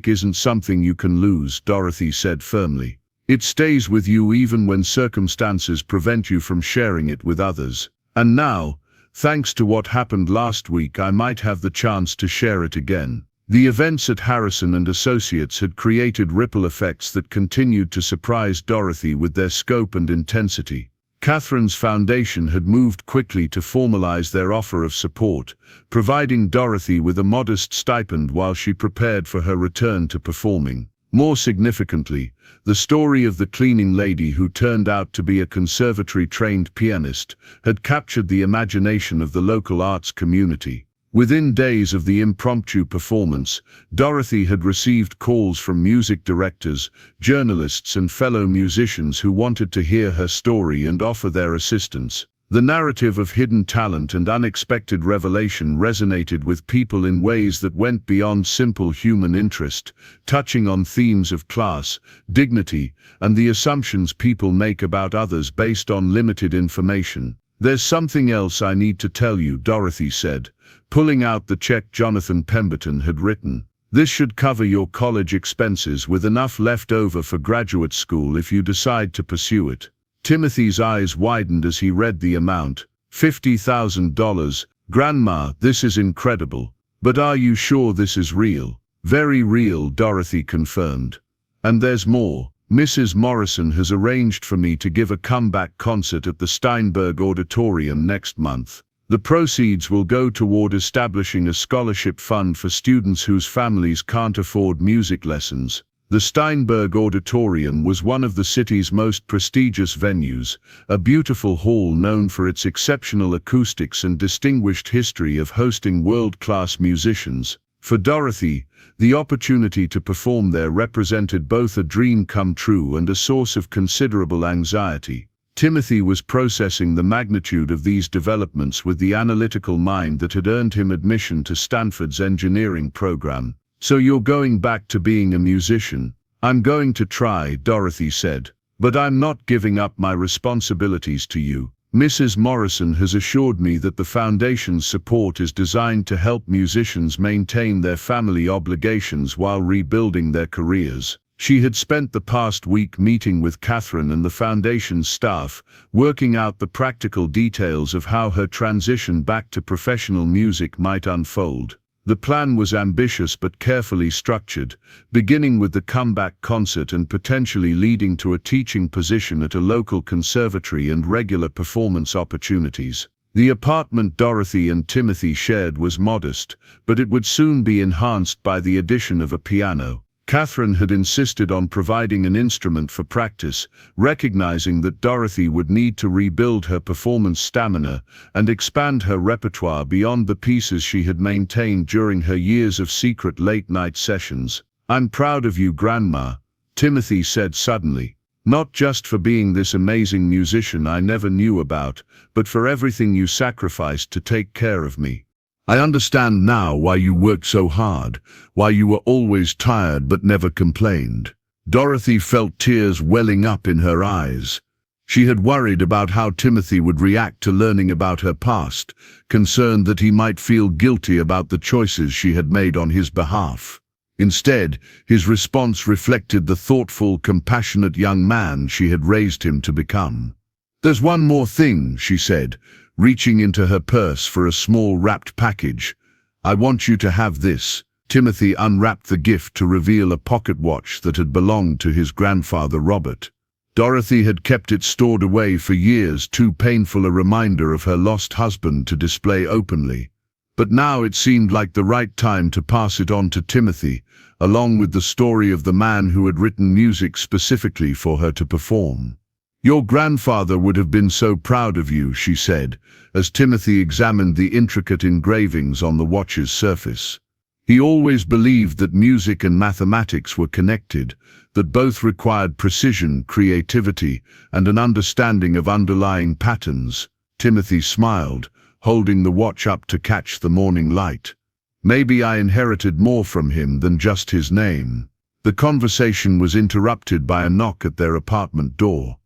A: isn't something you can lose," Dorothy said firmly. "It stays with you even when circumstances prevent you from sharing it with others. And now, thanks to what happened last week, I might have the chance to share it again." The events at Harrison and Associates had created ripple effects that continued to surprise Dorothy with their scope and intensity. Catherine's foundation had moved quickly to formalize their offer of support, providing Dorothy with a modest stipend while she prepared for her return to performing. More significantly, the story of the cleaning lady who turned out to be a conservatory-trained pianist had captured the imagination of the local arts community. Within days of the impromptu performance, Dorothy had received calls from music directors, journalists and fellow musicians who wanted to hear her story and offer their assistance. The narrative of hidden talent and unexpected revelation resonated with people in ways that went beyond simple human interest, touching on themes of class, dignity, and the assumptions people make about others based on limited information. "There's something else I need to tell you," Dorothy said, pulling out the check Jonathan Pemberton had written. "This should cover your college expenses with enough left over for graduate school if you decide to pursue it." Timothy's eyes widened as he read the amount. $50,000. "Grandma, this is incredible. But are you sure this is real?" "Very real," Dorothy confirmed. "And there's more. Mrs. Morrison has arranged for me to give a comeback concert at the Steinberg Auditorium next month. The proceeds will go toward establishing a scholarship fund for students whose families can't afford music lessons." The Steinberg Auditorium was one of the city's most prestigious venues, a beautiful hall known for its exceptional acoustics and distinguished history of hosting world-class musicians. For Dorothy, the opportunity to perform there represented both a dream come true and a source of considerable anxiety. Timothy was processing the magnitude of these developments with the analytical mind that had earned him admission to Stanford's engineering program. "So you're going back to being a musician?" "I'm going to try," Dorothy said. "But I'm not giving up my responsibilities to you. Mrs. Morrison has assured me that the Foundation's support is designed to help musicians maintain their family obligations while rebuilding their careers." She had spent the past week meeting with Catherine and the Foundation's staff, working out the practical details of how her transition back to professional music might unfold. The plan was ambitious but carefully structured, beginning with the comeback concert and potentially leading to a teaching position at a local conservatory and regular performance opportunities. The apartment Dorothy and Timothy shared was modest, but it would soon be enhanced by the addition of a piano. Catherine had insisted on providing an instrument for practice, recognizing that Dorothy would need to rebuild her performance stamina and expand her repertoire beyond the pieces she had maintained during her years of secret late-night sessions. "I'm proud of you, Grandma," Timothy said suddenly. "Not just for being this amazing musician I never knew about, but for everything you sacrificed to take care of me. I understand now why you worked so hard, why you were always tired but never complained." Dorothy felt tears welling up in her eyes. She had worried about how Timothy would react to learning about her past, concerned that he might feel guilty about the choices she had made on his behalf. Instead, his response reflected the thoughtful, compassionate young man she had raised him to become. "There's one more thing," she said, reaching into her purse for a small wrapped package. "I want you to have this." Timothy unwrapped the gift to reveal a pocket watch that had belonged to his grandfather Robert. Dorothy had kept it stored away for years, too painful a reminder of her lost husband to display openly. But now it seemed like the right time to pass it on to Timothy, along with the story of the man who had written music specifically for her to perform. "Your grandfather would have been so proud of you," she said, as Timothy examined the intricate engravings on the watch's surface. "He always believed that music and mathematics were connected, that both required precision, creativity, and an understanding of underlying patterns." Timothy smiled, holding the watch up to catch the morning light. "Maybe I inherited more from him than just his name." The conversation was interrupted by a knock at their apartment door.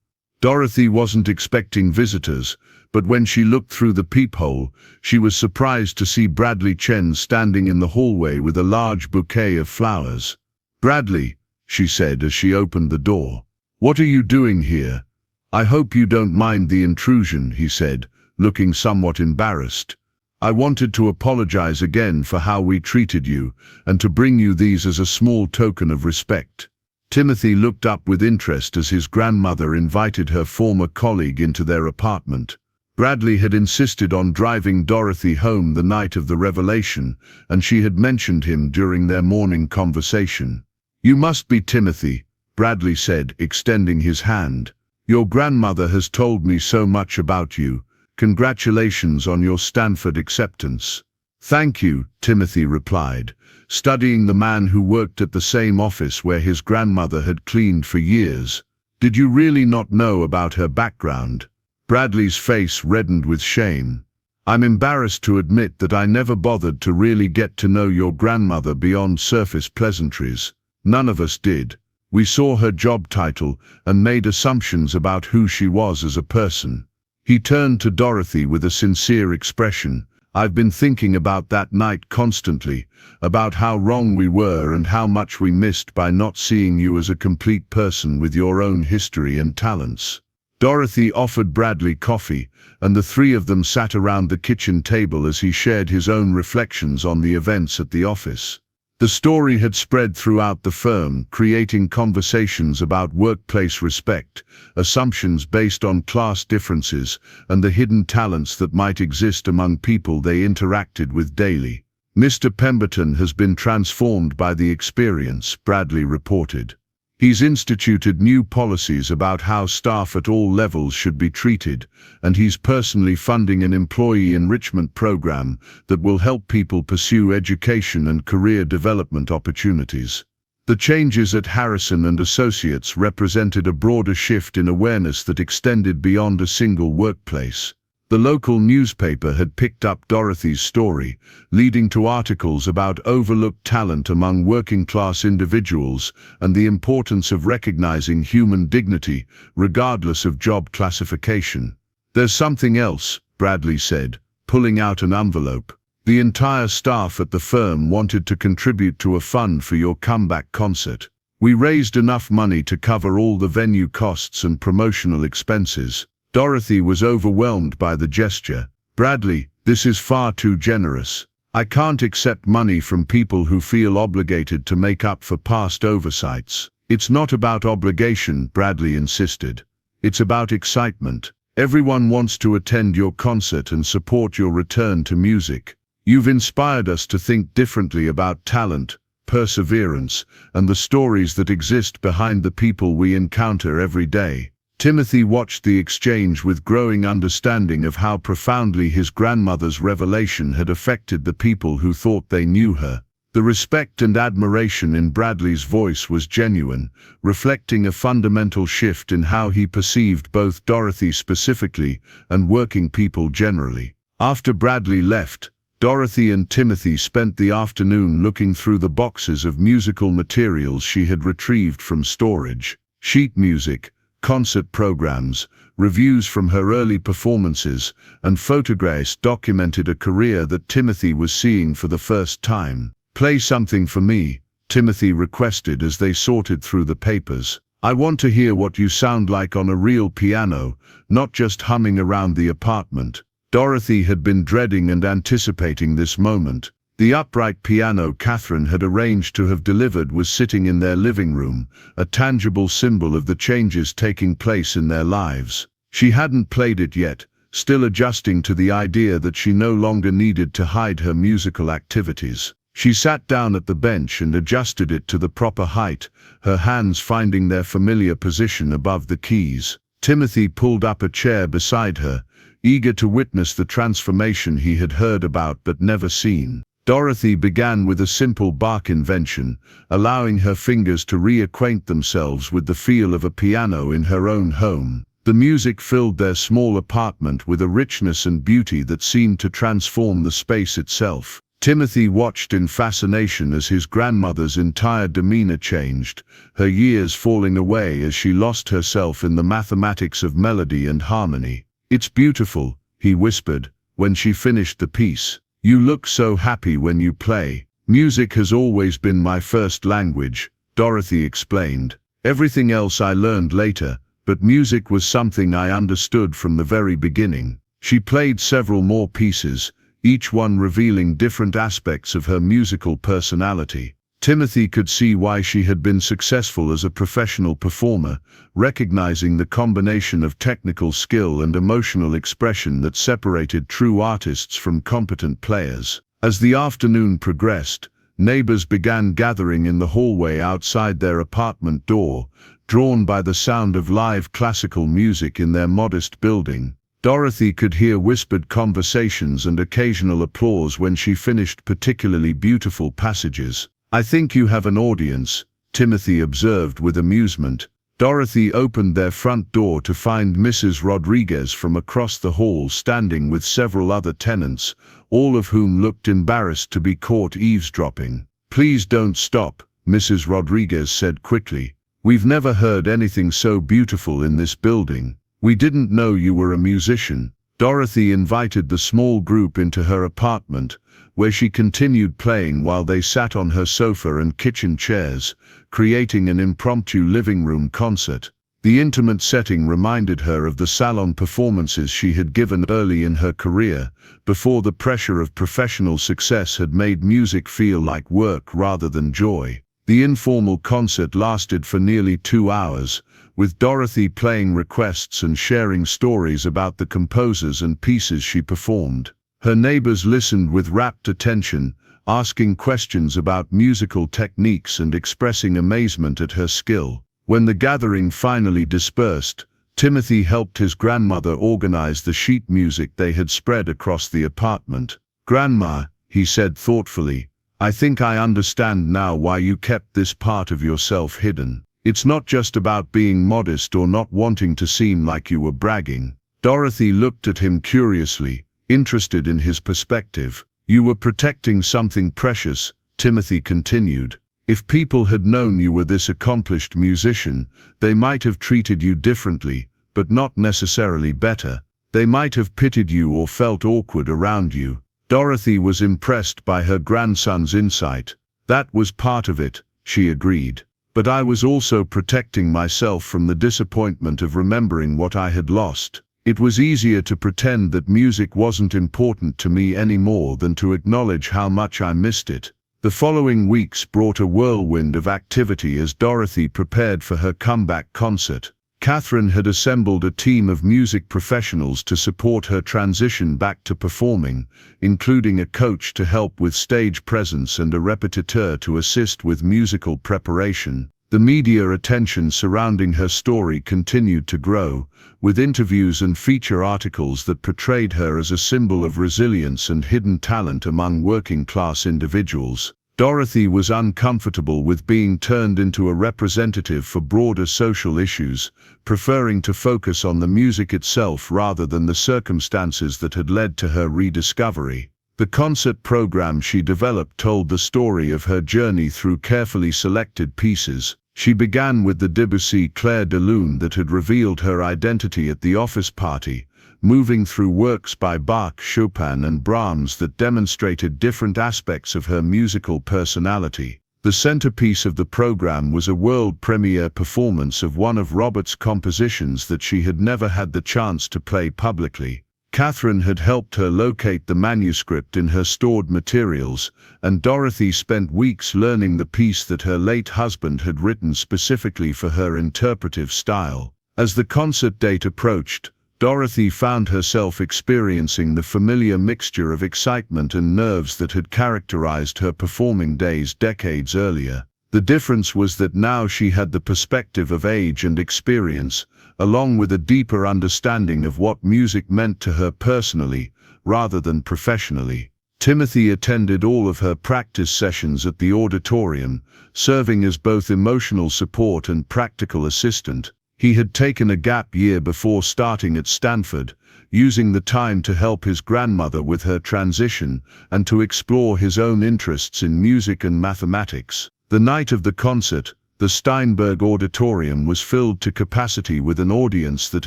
A: Dorothy wasn't expecting visitors, but when she looked through the peephole, she was surprised to see Bradley Chen standing in the hallway with a large bouquet of flowers. "Bradley," she said as she opened the door. "What are you doing here?" "I hope you don't mind the intrusion," he said, looking somewhat embarrassed. "I wanted to apologize again for how we treated you, and to bring you these as a small token of respect." Timothy looked up with interest as his grandmother invited her former colleague into their apartment. Bradley had insisted on driving Dorothy home the night of the revelation, and she had mentioned him during their morning conversation. "You must be Timothy," Bradley said, extending his hand. "Your grandmother has told me so much about you. Congratulations on your Stanford acceptance." "Thank you," Timothy replied, studying the man who worked at the same office where his grandmother had cleaned for years. "Did you really not know about her background?" Bradley's face reddened with shame. "I'm embarrassed to admit that I never bothered to really get to know your grandmother beyond surface pleasantries. None of us did. We saw her job title and made assumptions about who she was as a person." He turned to Dorothy with a sincere expression. "I've been thinking about that night constantly, about how wrong we were and how much we missed by not seeing you as a complete person with your own history and talents." Dorothy offered Bradley coffee, and the three of them sat around the kitchen table as he shared his own reflections on the events at the office. The story had spread throughout the firm, creating conversations about workplace respect, assumptions based on class differences, and the hidden talents that might exist among people they interacted with daily. "Mr. Pemberton has been transformed by the experience," Bradley reported. "He's instituted new policies about how staff at all levels should be treated, and he's personally funding an employee enrichment program that will help people pursue education and career development opportunities." The changes at Harrison and Associates represented a broader shift in awareness that extended beyond a single workplace. The local newspaper had picked up Dorothy's story, leading to articles about overlooked talent among working-class individuals and the importance of recognizing human dignity, regardless of job classification. "There's something else," Bradley said, pulling out an envelope. "The entire staff at the firm wanted to contribute to a fund for your comeback concert. We raised enough money to cover all the venue costs and promotional expenses." Dorothy was overwhelmed by the gesture. "Bradley, this is far too generous. I can't accept money from people who feel obligated to make up for past oversights." "It's not about obligation," Bradley insisted. "It's about excitement. Everyone wants to attend your concert and support your return to music. You've inspired us to think differently about talent, perseverance, and the stories that exist behind the people we encounter every day." Timothy watched the exchange with growing understanding of how profoundly his grandmother's revelation had affected the people who thought they knew her. The respect and admiration in Bradley's voice was genuine, reflecting a fundamental shift in how he perceived both Dorothy specifically and working people generally. After Bradley left, Dorothy and Timothy spent the afternoon looking through the boxes of musical materials she had retrieved from storage. Sheet music, concert programs, reviews from her early performances, and photographs documented a career that Timothy was seeing for the first time. "Play something for me," Timothy requested as they sorted through the papers. "I want to hear what you sound like on a real piano, not just humming around the apartment." Dorothy had been dreading and anticipating this moment. The upright piano Catherine had arranged to have delivered was sitting in their living room, a tangible symbol of the changes taking place in their lives. She hadn't played it yet, still adjusting to the idea that she no longer needed to hide her musical activities. She sat down at the bench and adjusted it to the proper height, her hands finding their familiar position above the keys. Timothy pulled up a chair beside her, eager to witness the transformation he had heard about but never seen. Dorothy began with a simple bark invention, allowing her fingers to reacquaint themselves with the feel of a piano in her own home. The music filled their small apartment with a richness and beauty that seemed to transform the space itself. Timothy watched in fascination as his grandmother's entire demeanor changed, her years falling away as she lost herself in the mathematics of melody and harmony. "It's beautiful," he whispered, when she finished the piece. "You look so happy when you play." "Music has always been my first language," Dorothy explained. "Everything else I learned later, but music was something I understood from the very beginning." She played several more pieces, each one revealing different aspects of her musical personality. Timothy could see why she had been successful as a professional performer, recognizing the combination of technical skill and emotional expression that separated true artists from competent players. As the afternoon progressed, neighbors began gathering in the hallway outside their apartment door, drawn by the sound of live classical music in their modest building. Dorothy could hear whispered conversations and occasional applause when she finished particularly beautiful passages. "I think you have an audience," Timothy observed with amusement. Dorothy opened their front door to find Mrs. Rodriguez from across the hall standing with several other tenants, all of whom looked embarrassed to be caught eavesdropping. "Please don't stop," Mrs. Rodriguez said quickly. "We've never heard anything so beautiful in this building. We didn't know you were a musician." Dorothy invited the small group into her apartment, where she continued playing while they sat on her sofa and kitchen chairs, creating an impromptu living room concert. The intimate setting reminded her of the salon performances she had given early in her career, before the pressure of professional success had made music feel like work rather than joy. The informal concert lasted for nearly 2 hours, with Dorothy playing requests and sharing stories about the composers and pieces she performed. Her neighbors listened with rapt attention, asking questions about musical techniques and expressing amazement at her skill. When the gathering finally dispersed, Timothy helped his grandmother organize the sheet music they had spread across the apartment. "Grandma," he said thoughtfully, I think I understand now why you kept this part of yourself hidden. It's not just about being modest or not wanting to seem like you were bragging. Dorothy looked at him curiously, interested in his perspective. You were protecting something precious, Timothy continued. If people had known you were this accomplished musician, they might have treated you differently, but not necessarily better. They might have pitied you or felt awkward around you. Dorothy was impressed by her grandson's insight. That was part of it, she agreed. But I was also protecting myself from the disappointment of remembering what I had lost. It was easier to pretend that music wasn't important to me anymore than to acknowledge how much I missed it. The following weeks brought a whirlwind of activity as Dorothy prepared for her comeback concert. Catherine had assembled a team of music professionals to support her transition back to performing, including a coach to help with stage presence and a repetiteur to assist with musical preparation. The media attention surrounding her story continued to grow, with interviews and feature articles that portrayed her as a symbol of resilience and hidden talent among working-class individuals. Dorothy was uncomfortable with being turned into a representative for broader social issues, preferring to focus on the music itself rather than the circumstances that had led to her rediscovery. The concert program she developed told the story of her journey through carefully selected pieces. She began with the Debussy Clair de Lune that had revealed her identity at the office party, moving through works by Bach, Chopin, and Brahms that demonstrated different aspects of her musical personality. The centerpiece of the program was a world premiere performance of one of Robert's compositions that she had never had the chance to play publicly. Catherine had helped her locate the manuscript in her stored materials, and Dorothy spent weeks learning the piece that her late husband had written specifically for her interpretive style. As the concert date approached, Dorothy found herself experiencing the familiar mixture of excitement and nerves that had characterized her performing days decades earlier. The difference was that now she had the perspective of age and experience, along with a deeper understanding of what music meant to her personally, rather than professionally. Timothy attended all of her practice sessions at the auditorium, serving as both emotional support and practical assistant. He had taken a gap year before starting at Stanford, using the time to help his grandmother with her transition and to explore his own interests in music and mathematics. The night of the concert, the Steinberg Auditorium was filled to capacity with an audience that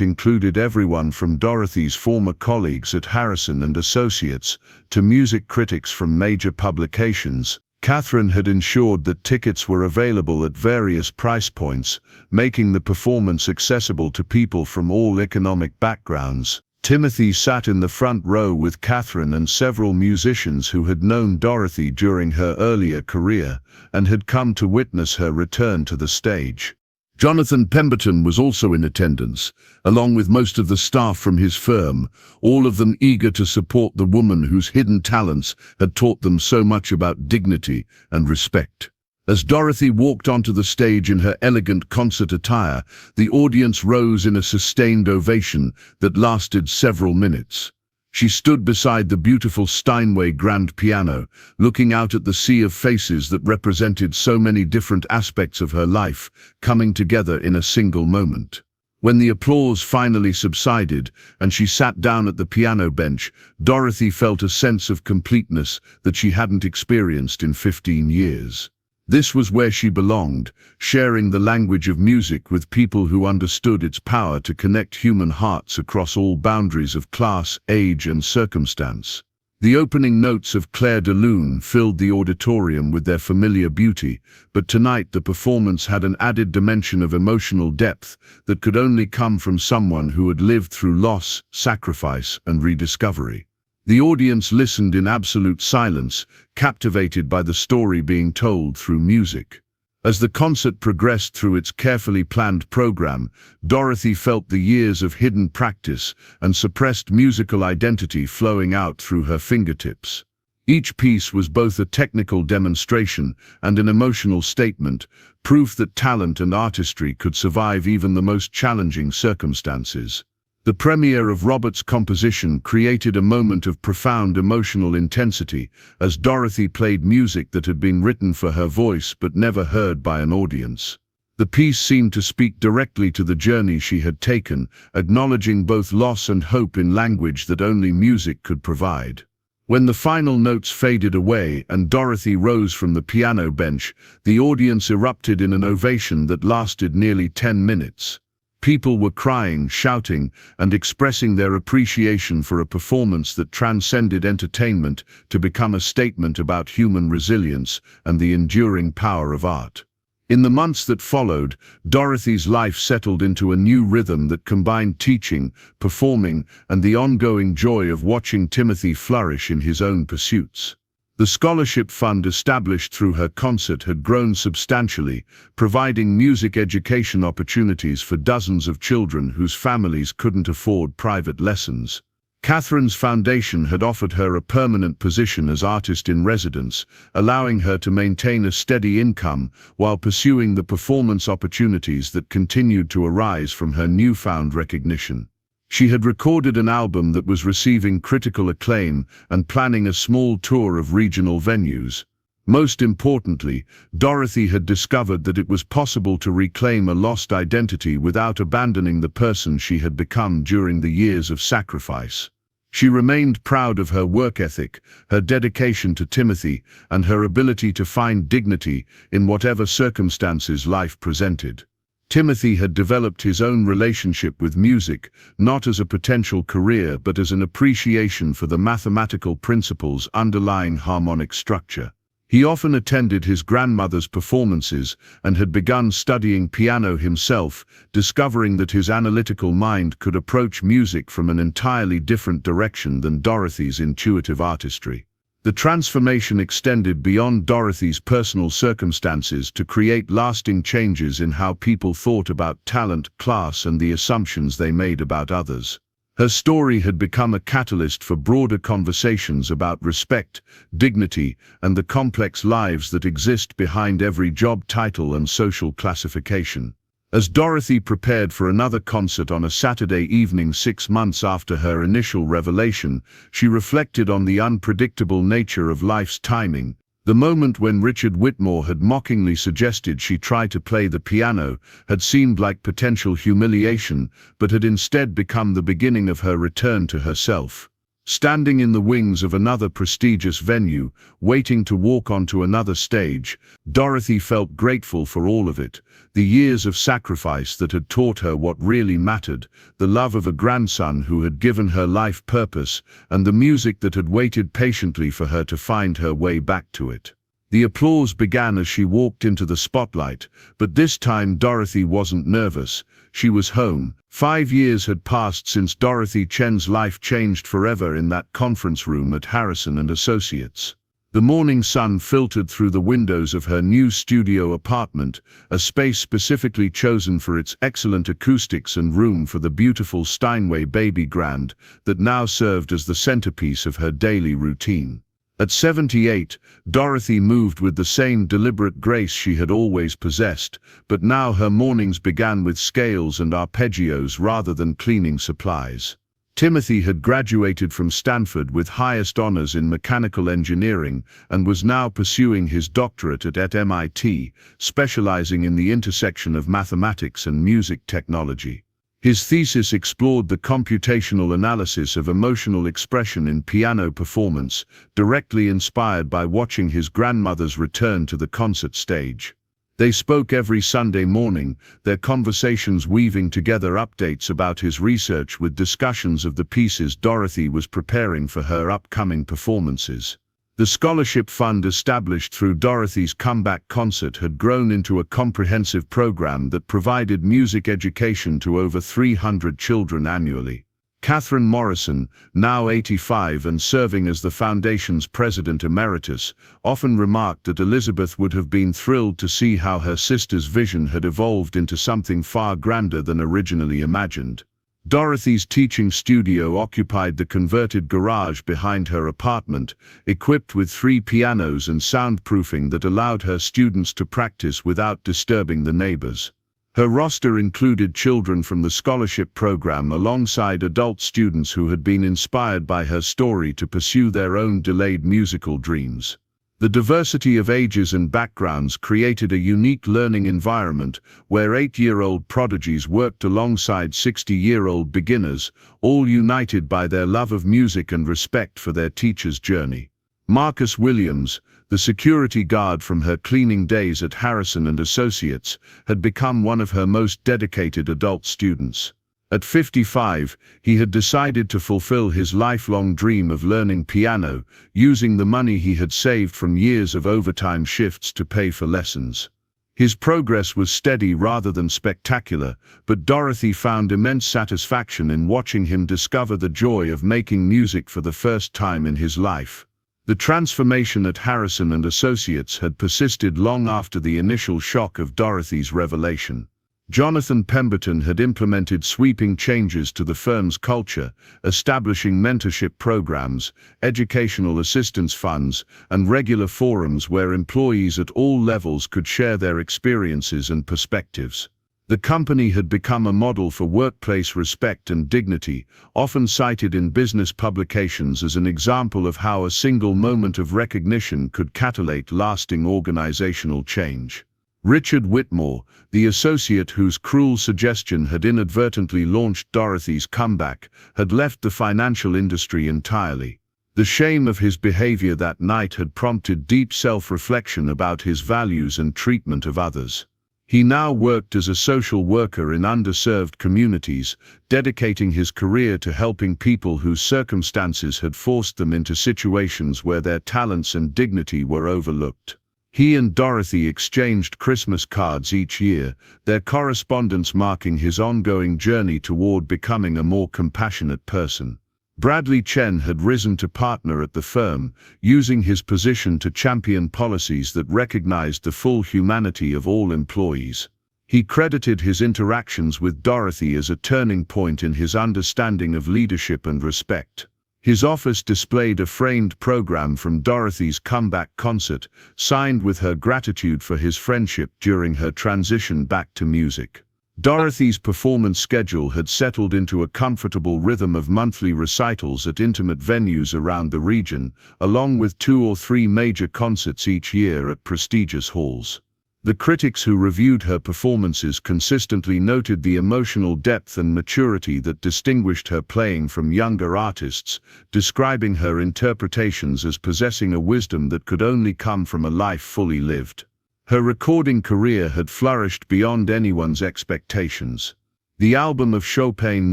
A: included everyone from Dorothy's former colleagues at Harrison and Associates to music critics from major publications. Catherine had ensured that tickets were available at various price points, making the performance accessible to people from all economic backgrounds. Timothy sat in the front row with Catherine and several musicians who had known Dorothy during her earlier career and had come to witness her return to the stage. Jonathan Pemberton was also in attendance, along with most of the staff from his firm, all of them eager to support the woman whose hidden talents had taught them so much about dignity and respect. As Dorothy walked onto the stage in her elegant concert attire, the audience rose in a sustained ovation that lasted several minutes. She stood beside the beautiful Steinway grand piano, looking out at the sea of faces that represented so many different aspects of her life, coming together in a single moment. When the applause finally subsided and she sat down at the piano bench, Dorothy felt a sense of completeness that she hadn't experienced in 15 years. This was where she belonged, sharing the language of music with people who understood its power to connect human hearts across all boundaries of class, age, and circumstance. The opening notes of Clair de Lune filled the auditorium with their familiar beauty, but tonight the performance had an added dimension of emotional depth that could only come from someone who had lived through loss, sacrifice, and rediscovery. The audience listened in absolute silence, captivated by the story being told through music. As the concert progressed through its carefully planned program, Dorothy felt the years of hidden practice and suppressed musical identity flowing out through her fingertips. Each piece was both a technical demonstration and an emotional statement, proof that talent and artistry could survive even the most challenging circumstances. The premiere of Robert's composition created a moment of profound emotional intensity as Dorothy played music that had been written for her voice but never heard by an audience. The piece seemed to speak directly to the journey she had taken, acknowledging both loss and hope in language that only music could provide. When the final notes faded away and Dorothy rose from the piano bench, the audience erupted in an ovation that lasted nearly 10 minutes. People were crying, shouting, and expressing their appreciation for a performance that transcended entertainment to become a statement about human resilience and the enduring power of art. In the months that followed, Dorothy's life settled into a new rhythm that combined teaching, performing, and the ongoing joy of watching Timothy flourish in his own pursuits. The scholarship fund established through her concert had grown substantially, providing music education opportunities for dozens of children whose families couldn't afford private lessons. Catherine's foundation had offered her a permanent position as artist-in-residence, allowing her to maintain a steady income while pursuing the performance opportunities that continued to arise from her newfound recognition. She had recorded an album that was receiving critical acclaim and planning a small tour of regional venues. Most importantly, Dorothy had discovered that it was possible to reclaim a lost identity without abandoning the person she had become during the years of sacrifice. She remained proud of her work ethic, her dedication to Timothy, and her ability to find dignity in whatever circumstances life presented. Timothy had developed his own relationship with music, not as a potential career but as an appreciation for the mathematical principles underlying harmonic structure. He often attended his grandmother's performances and had begun studying piano himself, discovering that his analytical mind could approach music from an entirely different direction than Dorothy's intuitive artistry. The transformation extended beyond Dorothy's personal circumstances to create lasting changes in how people thought about talent, class, and the assumptions they made about others. Her story had become a catalyst for broader conversations about respect, dignity, and the complex lives that exist behind every job title and social classification. As Dorothy prepared for another concert on a Saturday evening 6 months after her initial revelation, she reflected on the unpredictable nature of life's timing. The moment when Richard Whitmore had mockingly suggested she try to play the piano had seemed like potential humiliation, but had instead become the beginning of her return to herself. Standing in the wings of another prestigious venue, waiting to walk onto another stage, Dorothy felt grateful for all of it, the years of sacrifice that had taught her what really mattered, the love of a grandson who had given her life purpose, and the music that had waited patiently for her to find her way back to it. The applause began as she walked into the spotlight, but this time Dorothy wasn't nervous. She was home. 5 years had passed since Dorothy Chen's life changed forever in that conference room at Harrison and Associates. The morning sun filtered through the windows of her new studio apartment, a space specifically chosen for its excellent acoustics and room for the beautiful Steinway baby grand that now served as the centerpiece of her daily routine. At 78, Dorothy moved with the same deliberate grace she had always possessed, but now her mornings began with scales and arpeggios rather than cleaning supplies. Timothy had graduated from Stanford with highest honors in mechanical engineering and was now pursuing his doctorate at MIT, specializing in the intersection of mathematics and music technology. His thesis explored the computational analysis of emotional expression in piano performance, directly inspired by watching his grandmother's return to the concert stage. They spoke every Sunday morning, their conversations weaving together updates about his research with discussions of the pieces Dorothy was preparing for her upcoming performances. The scholarship fund established through Dorothy's comeback concert had grown into a comprehensive program that provided music education to over 300 children annually. Catherine Morrison, now 85 and serving as the foundation's president emeritus, often remarked that Elizabeth would have been thrilled to see how her sister's vision had evolved into something far grander than originally imagined. Dorothy's teaching studio occupied the converted garage behind her apartment, equipped with 3 pianos and soundproofing that allowed her students to practice without disturbing the neighbors. Her roster included children from the scholarship program alongside adult students who had been inspired by her story to pursue their own delayed musical dreams. The diversity of ages and backgrounds created a unique learning environment where 8-year-old prodigies worked alongside 60-year-old beginners, all united by their love of music and respect for their teacher's journey. Marcus Williams, the security guard from her cleaning days at Harrison and Associates, had become one of her most dedicated adult students. At 55, he had decided to fulfill his lifelong dream of learning piano, using the money he had saved from years of overtime shifts to pay for lessons. His progress was steady rather than spectacular, but Dorothy found immense satisfaction in watching him discover the joy of making music for the first time in his life. The transformation at Harrison and Associates had persisted long after the initial shock of Dorothy's revelation. Jonathan Pemberton had implemented sweeping changes to the firm's culture, establishing mentorship programs, educational assistance funds, and regular forums where employees at all levels could share their experiences and perspectives. The company had become a model for workplace respect and dignity, often cited in business publications as an example of how a single moment of recognition could catalyse lasting organizational change. Richard Whitmore, the associate whose cruel suggestion had inadvertently launched Dorothy's comeback, had left the financial industry entirely. The shame of his behavior that night had prompted deep self-reflection about his values and treatment of others. He now worked as a social worker in underserved communities, dedicating his career to helping people whose circumstances had forced them into situations where their talents and dignity were overlooked. He and Dorothy exchanged Christmas cards each year, their correspondence marking his ongoing journey toward becoming a more compassionate person. Bradley Chen had risen to partner at the firm, using his position to champion policies that recognized the full humanity of all employees. He credited his interactions with Dorothy as a turning point in his understanding of leadership and respect. His office displayed a framed program from Dorothy's comeback concert, signed with her gratitude for his friendship during her transition back to music. Dorothy's performance schedule had settled into a comfortable rhythm of monthly recitals at intimate venues around the region, along with 2 or 3 major concerts each year at prestigious halls. The critics who reviewed her performances consistently noted the emotional depth and maturity that distinguished her playing from younger artists, describing her interpretations as possessing a wisdom that could only come from a life fully lived. Her recording career had flourished beyond anyone's expectations. The album of Chopin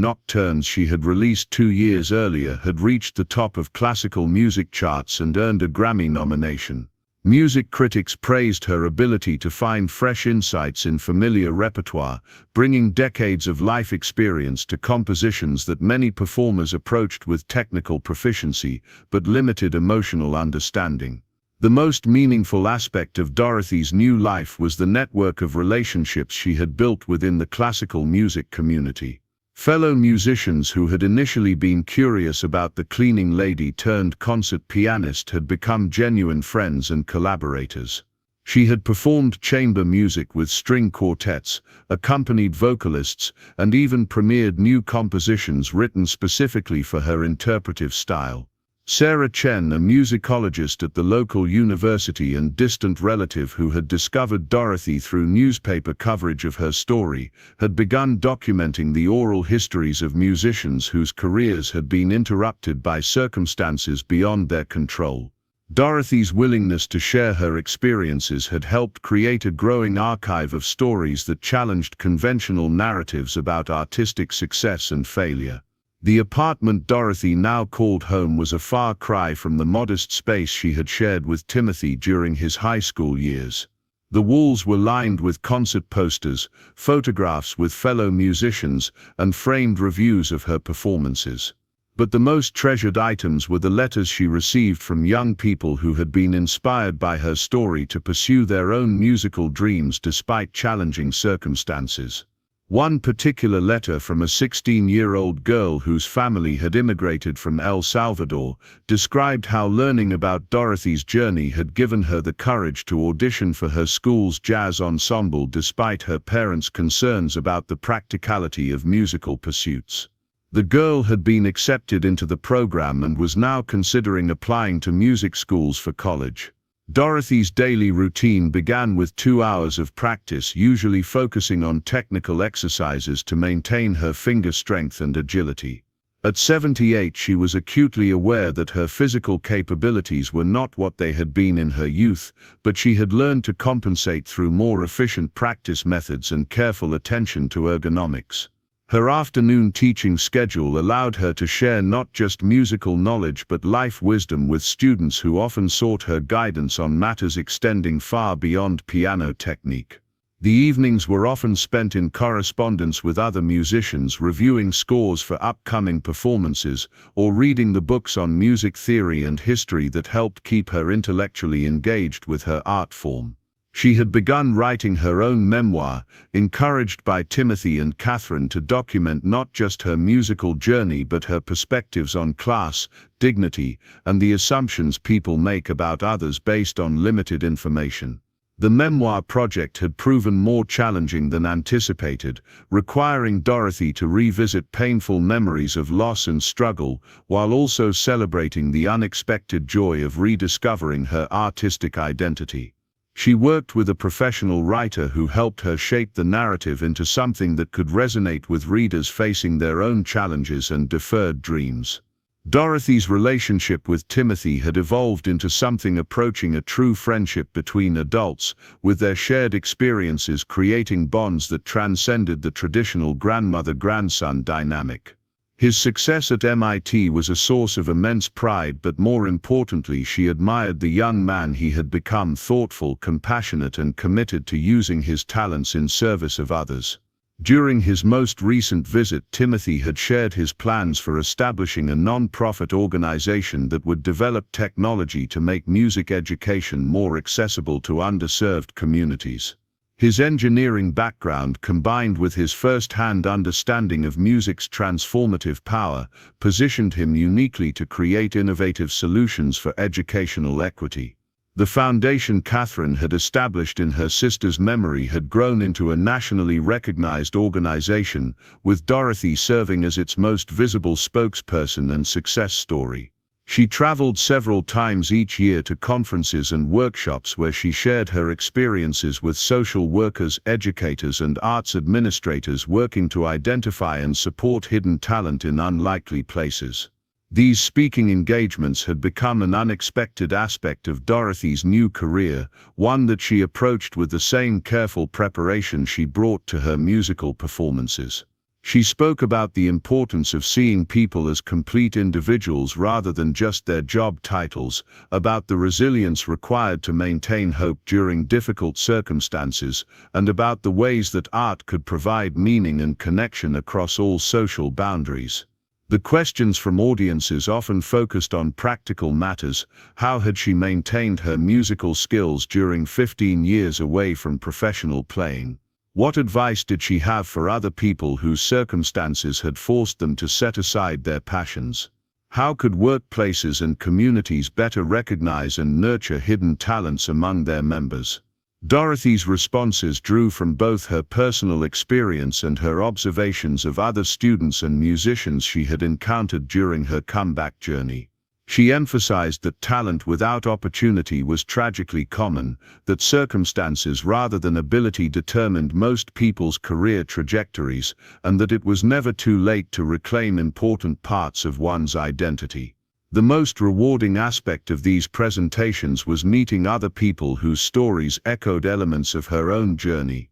A: nocturnes she had released 2 years earlier had reached the top of classical music charts and earned a Grammy nomination. Music critics praised her ability to find fresh insights in familiar repertoire, bringing decades of life experience to compositions that many performers approached with technical proficiency but limited emotional understanding. The most meaningful aspect of Dorothy's new life was the network of relationships she had built within the classical music community. Fellow musicians who had initially been curious about the cleaning lady turned concert pianist had become genuine friends and collaborators. She had performed chamber music with string quartets, accompanied vocalists, and even premiered new compositions written specifically for her interpretive style. Sarah Chen, a musicologist at the local university and distant relative who had discovered Dorothy through newspaper coverage of her story, had begun documenting the oral histories of musicians whose careers had been interrupted by circumstances beyond their control. Dorothy's willingness to share her experiences had helped create a growing archive of stories that challenged conventional narratives about artistic success and failure. The apartment Dorothy now called home was a far cry from the modest space she had shared with Timothy during his high school years. The walls were lined with concert posters, photographs with fellow musicians, and framed reviews of her performances. But the most treasured items were the letters she received from young people who had been inspired by her story to pursue their own musical dreams despite challenging circumstances. One particular letter from a 16-year-old girl whose family had immigrated from El Salvador described how learning about Dorothy's journey had given her the courage to audition for her school's jazz ensemble despite her parents' concerns about the practicality of musical pursuits. The girl had been accepted into the program and was now considering applying to music schools for college. Dorothy's daily routine began with 2 hours of practice, usually focusing on technical exercises to maintain her finger strength and agility. At 78, she was acutely aware that her physical capabilities were not what they had been in her youth, but she had learned to compensate through more efficient practice methods and careful attention to ergonomics. Her afternoon teaching schedule allowed her to share not just musical knowledge but life wisdom with students who often sought her guidance on matters extending far beyond piano technique. The evenings were often spent in correspondence with other musicians, reviewing scores for upcoming performances, or reading the books on music theory and history that helped keep her intellectually engaged with her art form. She had begun writing her own memoir, encouraged by Timothy and Catherine to document not just her musical journey but her perspectives on class, dignity, and the assumptions people make about others based on limited information. The memoir project had proven more challenging than anticipated, requiring Dorothy to revisit painful memories of loss and struggle, while also celebrating the unexpected joy of rediscovering her artistic identity. She worked with a professional writer who helped her shape the narrative into something that could resonate with readers facing their own challenges and deferred dreams. Dorothy's relationship with Timothy had evolved into something approaching a true friendship between adults, with their shared experiences creating bonds that transcended the traditional grandmother-grandson dynamic. His success at MIT was a source of immense pride, but more importantly, she admired the young man he had become: thoughtful, compassionate, and committed to using his talents in service of others. During his most recent visit, Timothy had shared his plans for establishing a non-profit organization that would develop technology to make music education more accessible to underserved communities. His engineering background, combined with his first-hand understanding of music's transformative power, positioned him uniquely to create innovative solutions for educational equity. The foundation Catherine had established in her sister's memory had grown into a nationally recognized organization, with Dorothy serving as its most visible spokesperson and success story. She traveled several times each year to conferences and workshops where she shared her experiences with social workers, educators, and arts administrators working to identify and support hidden talent in unlikely places. These speaking engagements had become an unexpected aspect of Dorothy's new career, one that she approached with the same careful preparation she brought to her musical performances. She spoke about the importance of seeing people as complete individuals rather than just their job titles, about the resilience required to maintain hope during difficult circumstances, and about the ways that art could provide meaning and connection across all social boundaries. The questions from audiences often focused on practical matters. How had she maintained her musical skills during 15 years away from professional playing? What advice did she have for other people whose circumstances had forced them to set aside their passions? How could workplaces and communities better recognize and nurture hidden talents among their members? Dorothy's responses drew from both her personal experience and her observations of other students and musicians she had encountered during her comeback journey. She emphasized that talent without opportunity was tragically common, that circumstances rather than ability determined most people's career trajectories, and that it was never too late to reclaim important parts of one's identity. The most rewarding aspect of these presentations was meeting other people whose stories echoed elements of her own journey.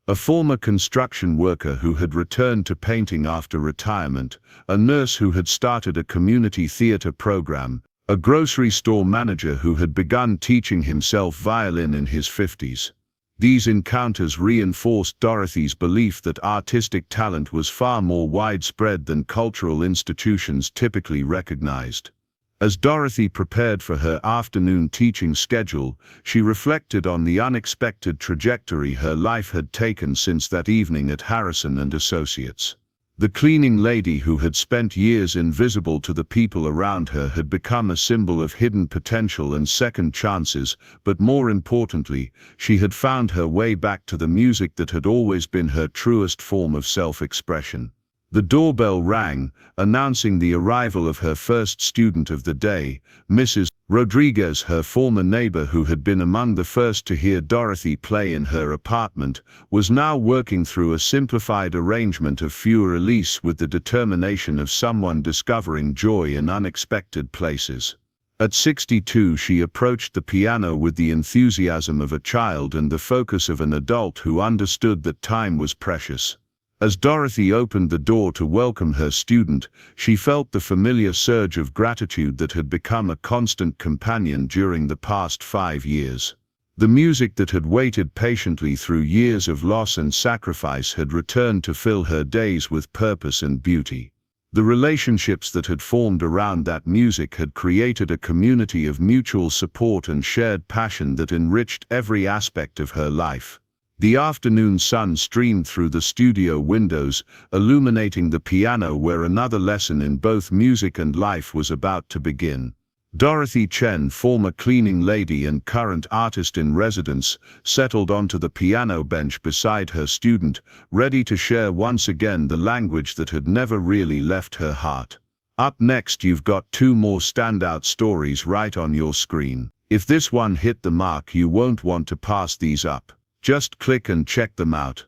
A: A former construction worker who had returned to painting after retirement, a nurse who had started a community theater program, a grocery store manager who had begun teaching himself violin in his 50s. These encounters reinforced Dorothy's belief that artistic talent was far more widespread than cultural institutions typically recognized. As Dorothy prepared for her afternoon teaching schedule, she reflected on the unexpected trajectory her life had taken since that evening at Harrison and Associates. The cleaning lady who had spent years invisible to the people around her had become a symbol of hidden potential and second chances, but more importantly, she had found her way back to the music that had always been her truest form of self-expression. The doorbell rang, announcing the arrival of her first student of the day, Mrs. Rodriguez. Her former neighbor, who had been among the first to hear Dorothy play in her apartment, was now working through a simplified arrangement of Fur-Elise with the determination of someone discovering joy in unexpected places. At 62, she approached the piano with the enthusiasm of a child and the focus of an adult who understood that time was precious. As Dorothy opened the door to welcome her student, she felt the familiar surge of gratitude that had become a constant companion during the past 5 years. The music that had waited patiently through years of loss and sacrifice had returned to fill her days with purpose and beauty. The relationships that had formed around that music had created a community of mutual support and shared passion that enriched every aspect of her life. The afternoon sun streamed through the studio windows, illuminating the piano where another lesson in both music and life was about to begin. Dorothy Chen, former cleaning lady and current artist in residence, settled onto the piano bench beside her student, ready to share once again the language that had never really left her heart. Up next, you've got 2 more standout stories right on your screen. If this one hit the mark, you won't want to pass these up. Just click and check them out.